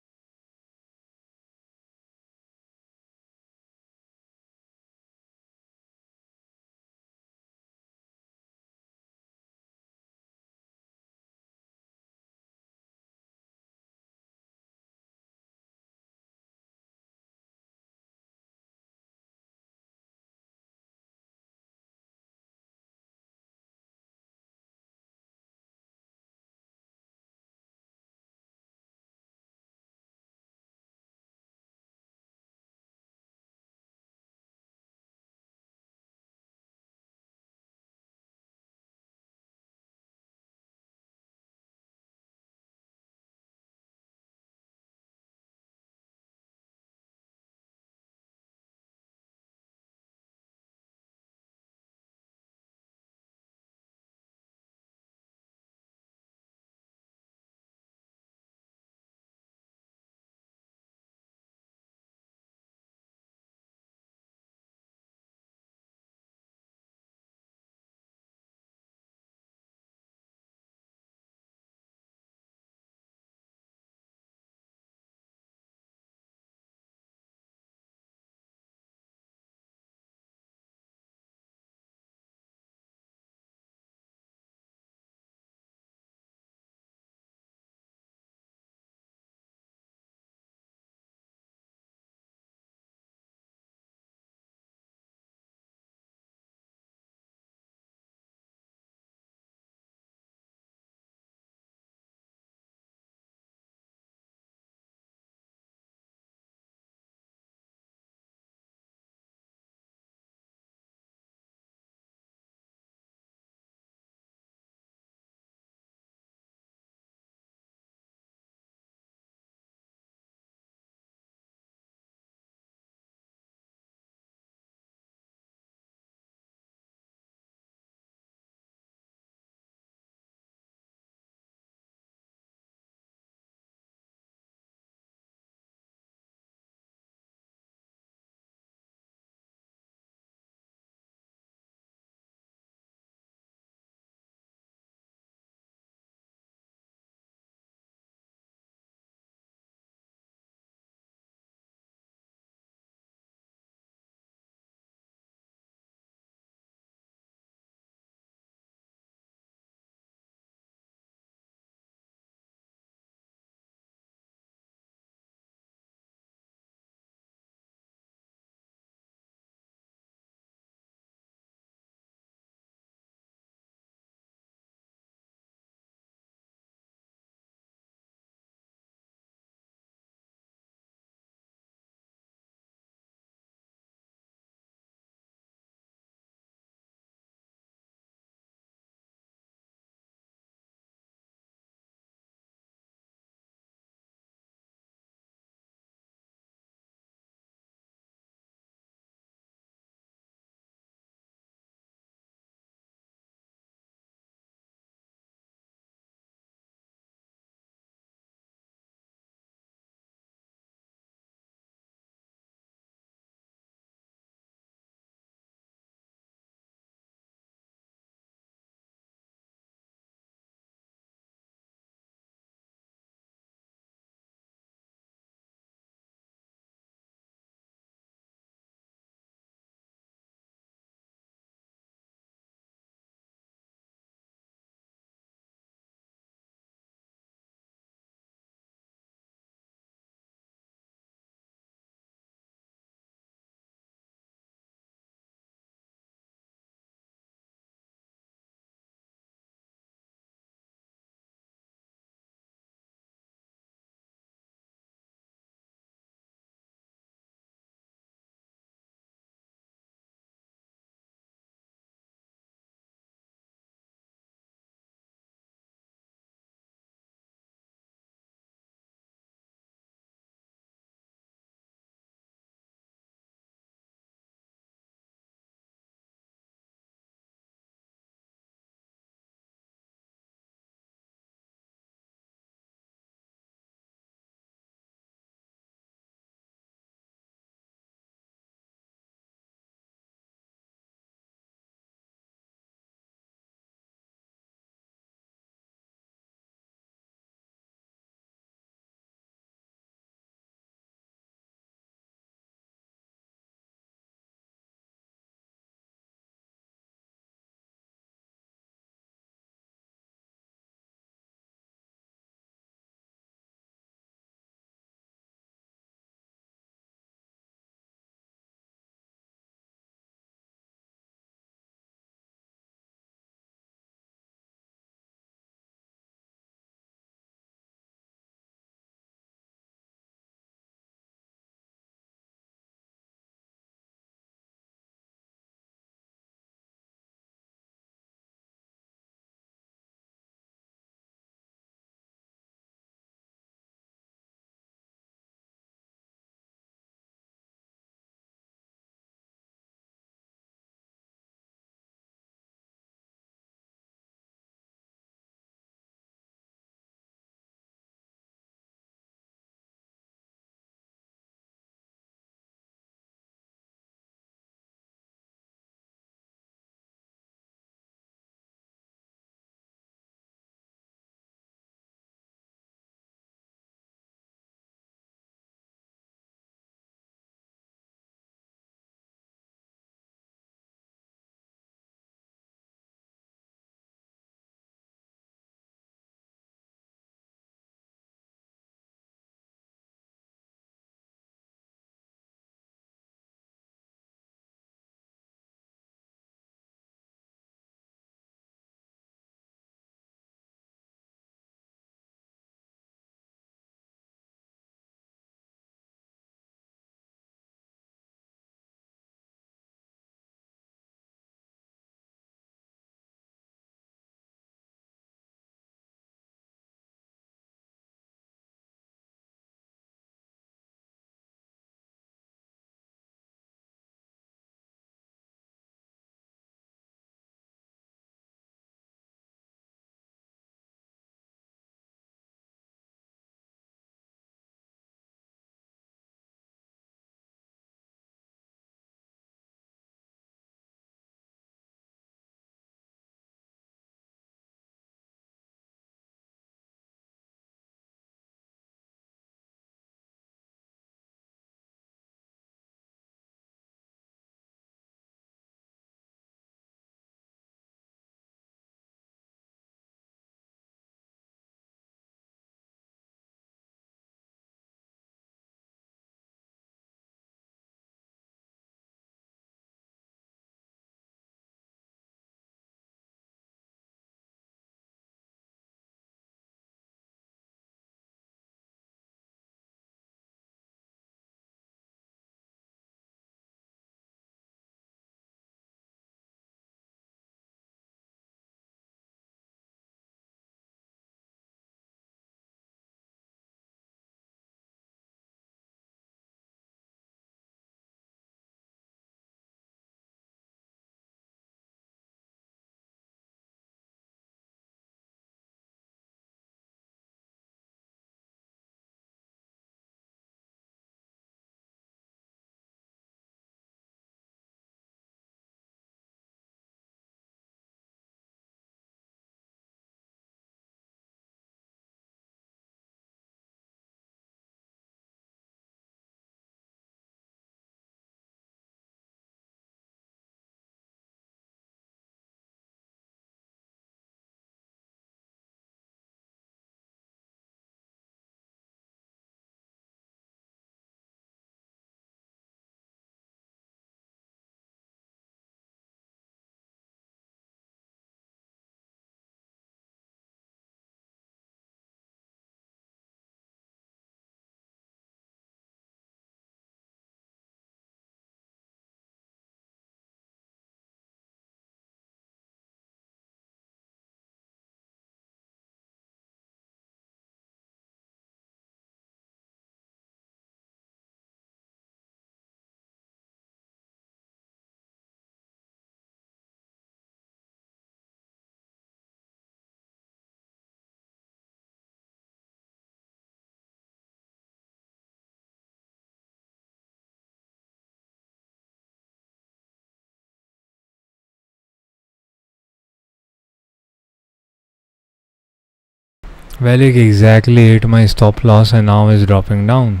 Well, it exactly hit my stop loss and now is dropping down.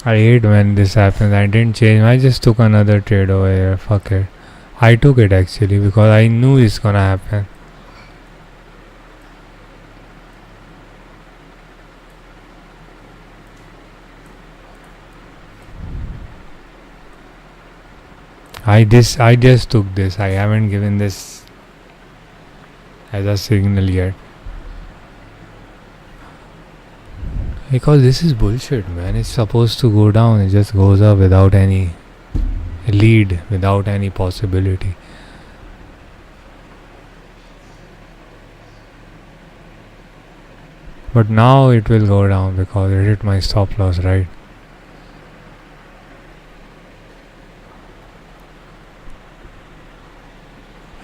I hate when this happens. I didn't change. I just took another trade over here. Fuck it. I took it actually because I knew it's gonna happen. I just took this. I haven't given this as a signal yet. Because this is bullshit, man. It's supposed to go down. It just goes up without any lead, without any possibility. But now it will go down because it hit my stop loss, right?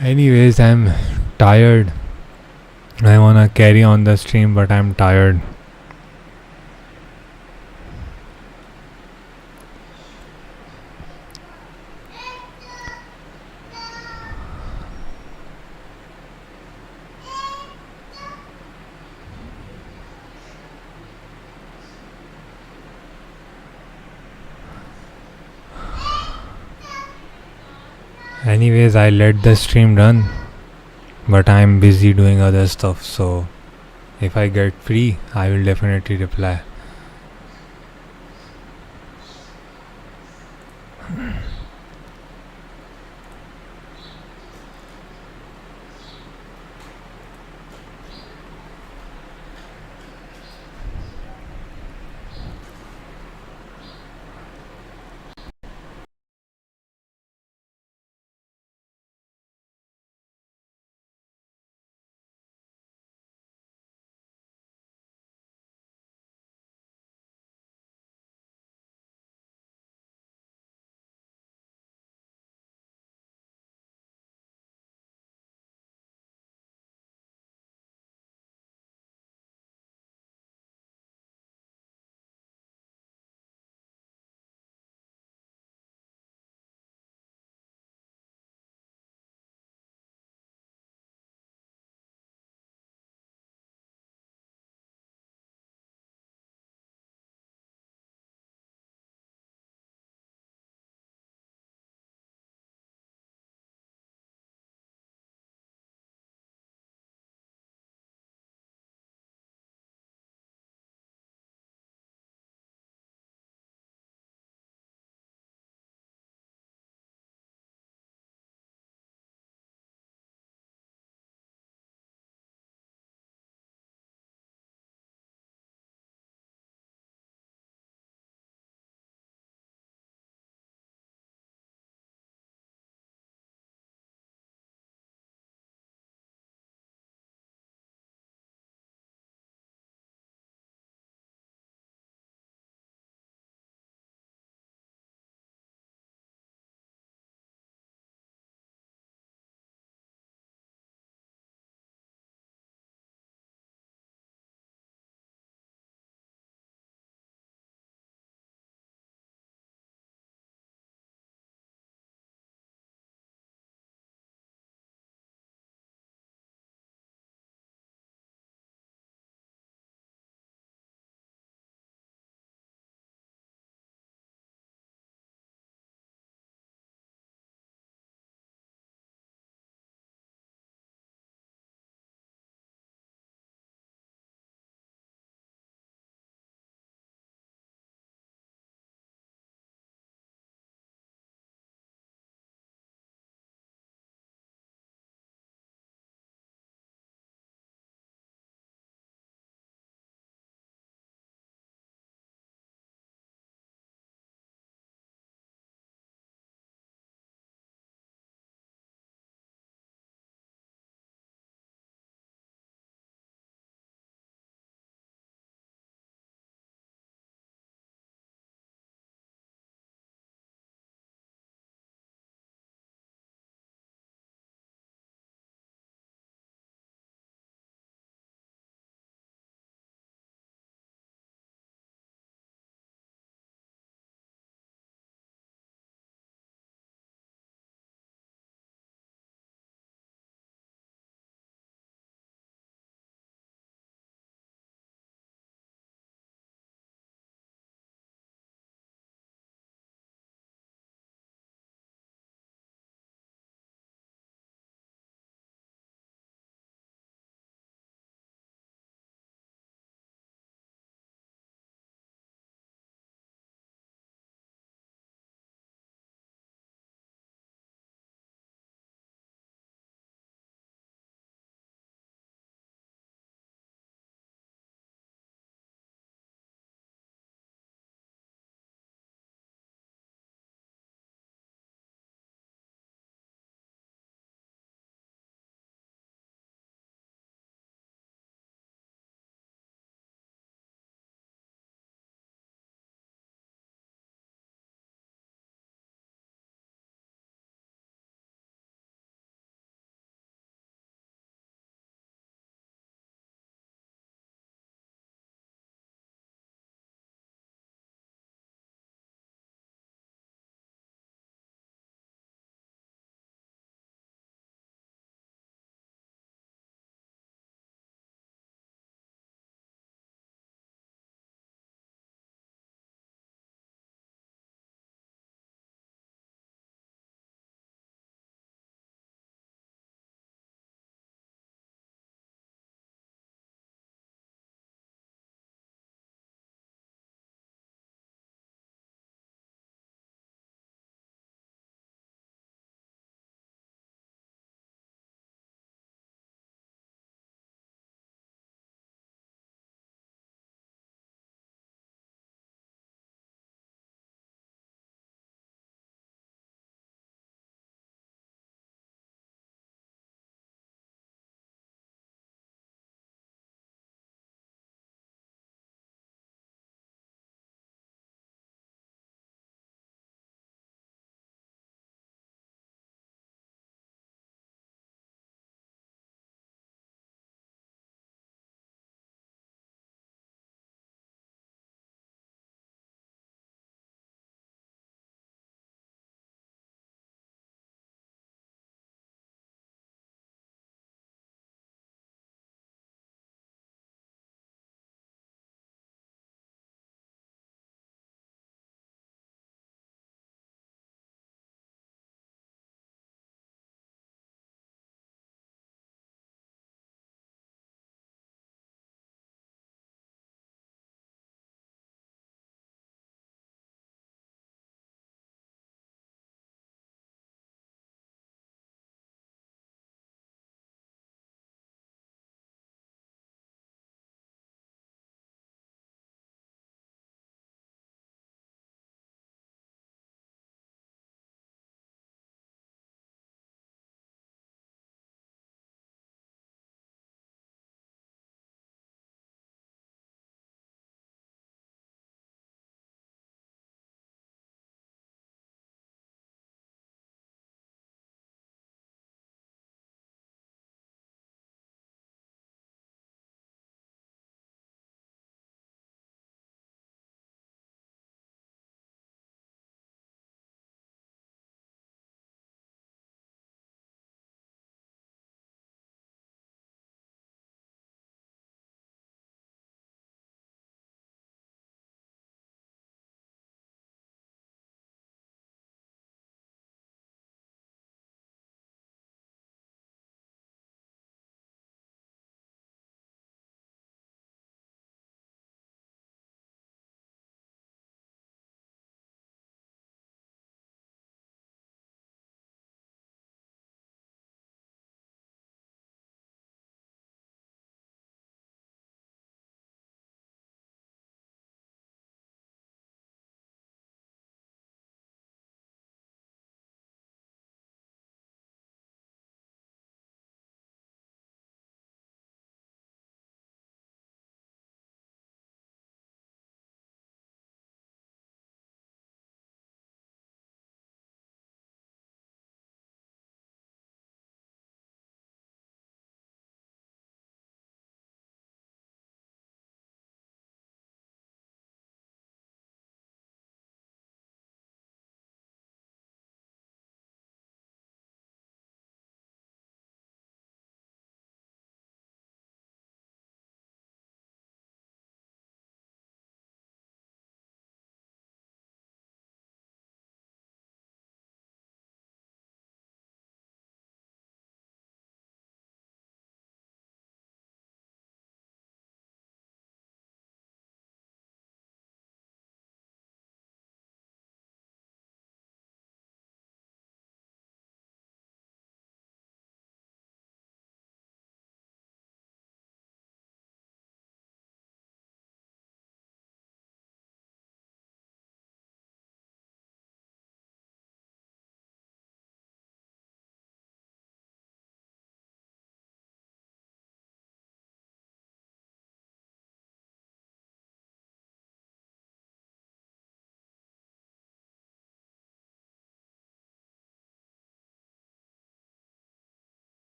Anyways, I'm tired. I wanna carry on the stream, but I'm tired. Anyways, I let the stream run, but I'm busy doing other stuff, so if I get free, I will definitely reply.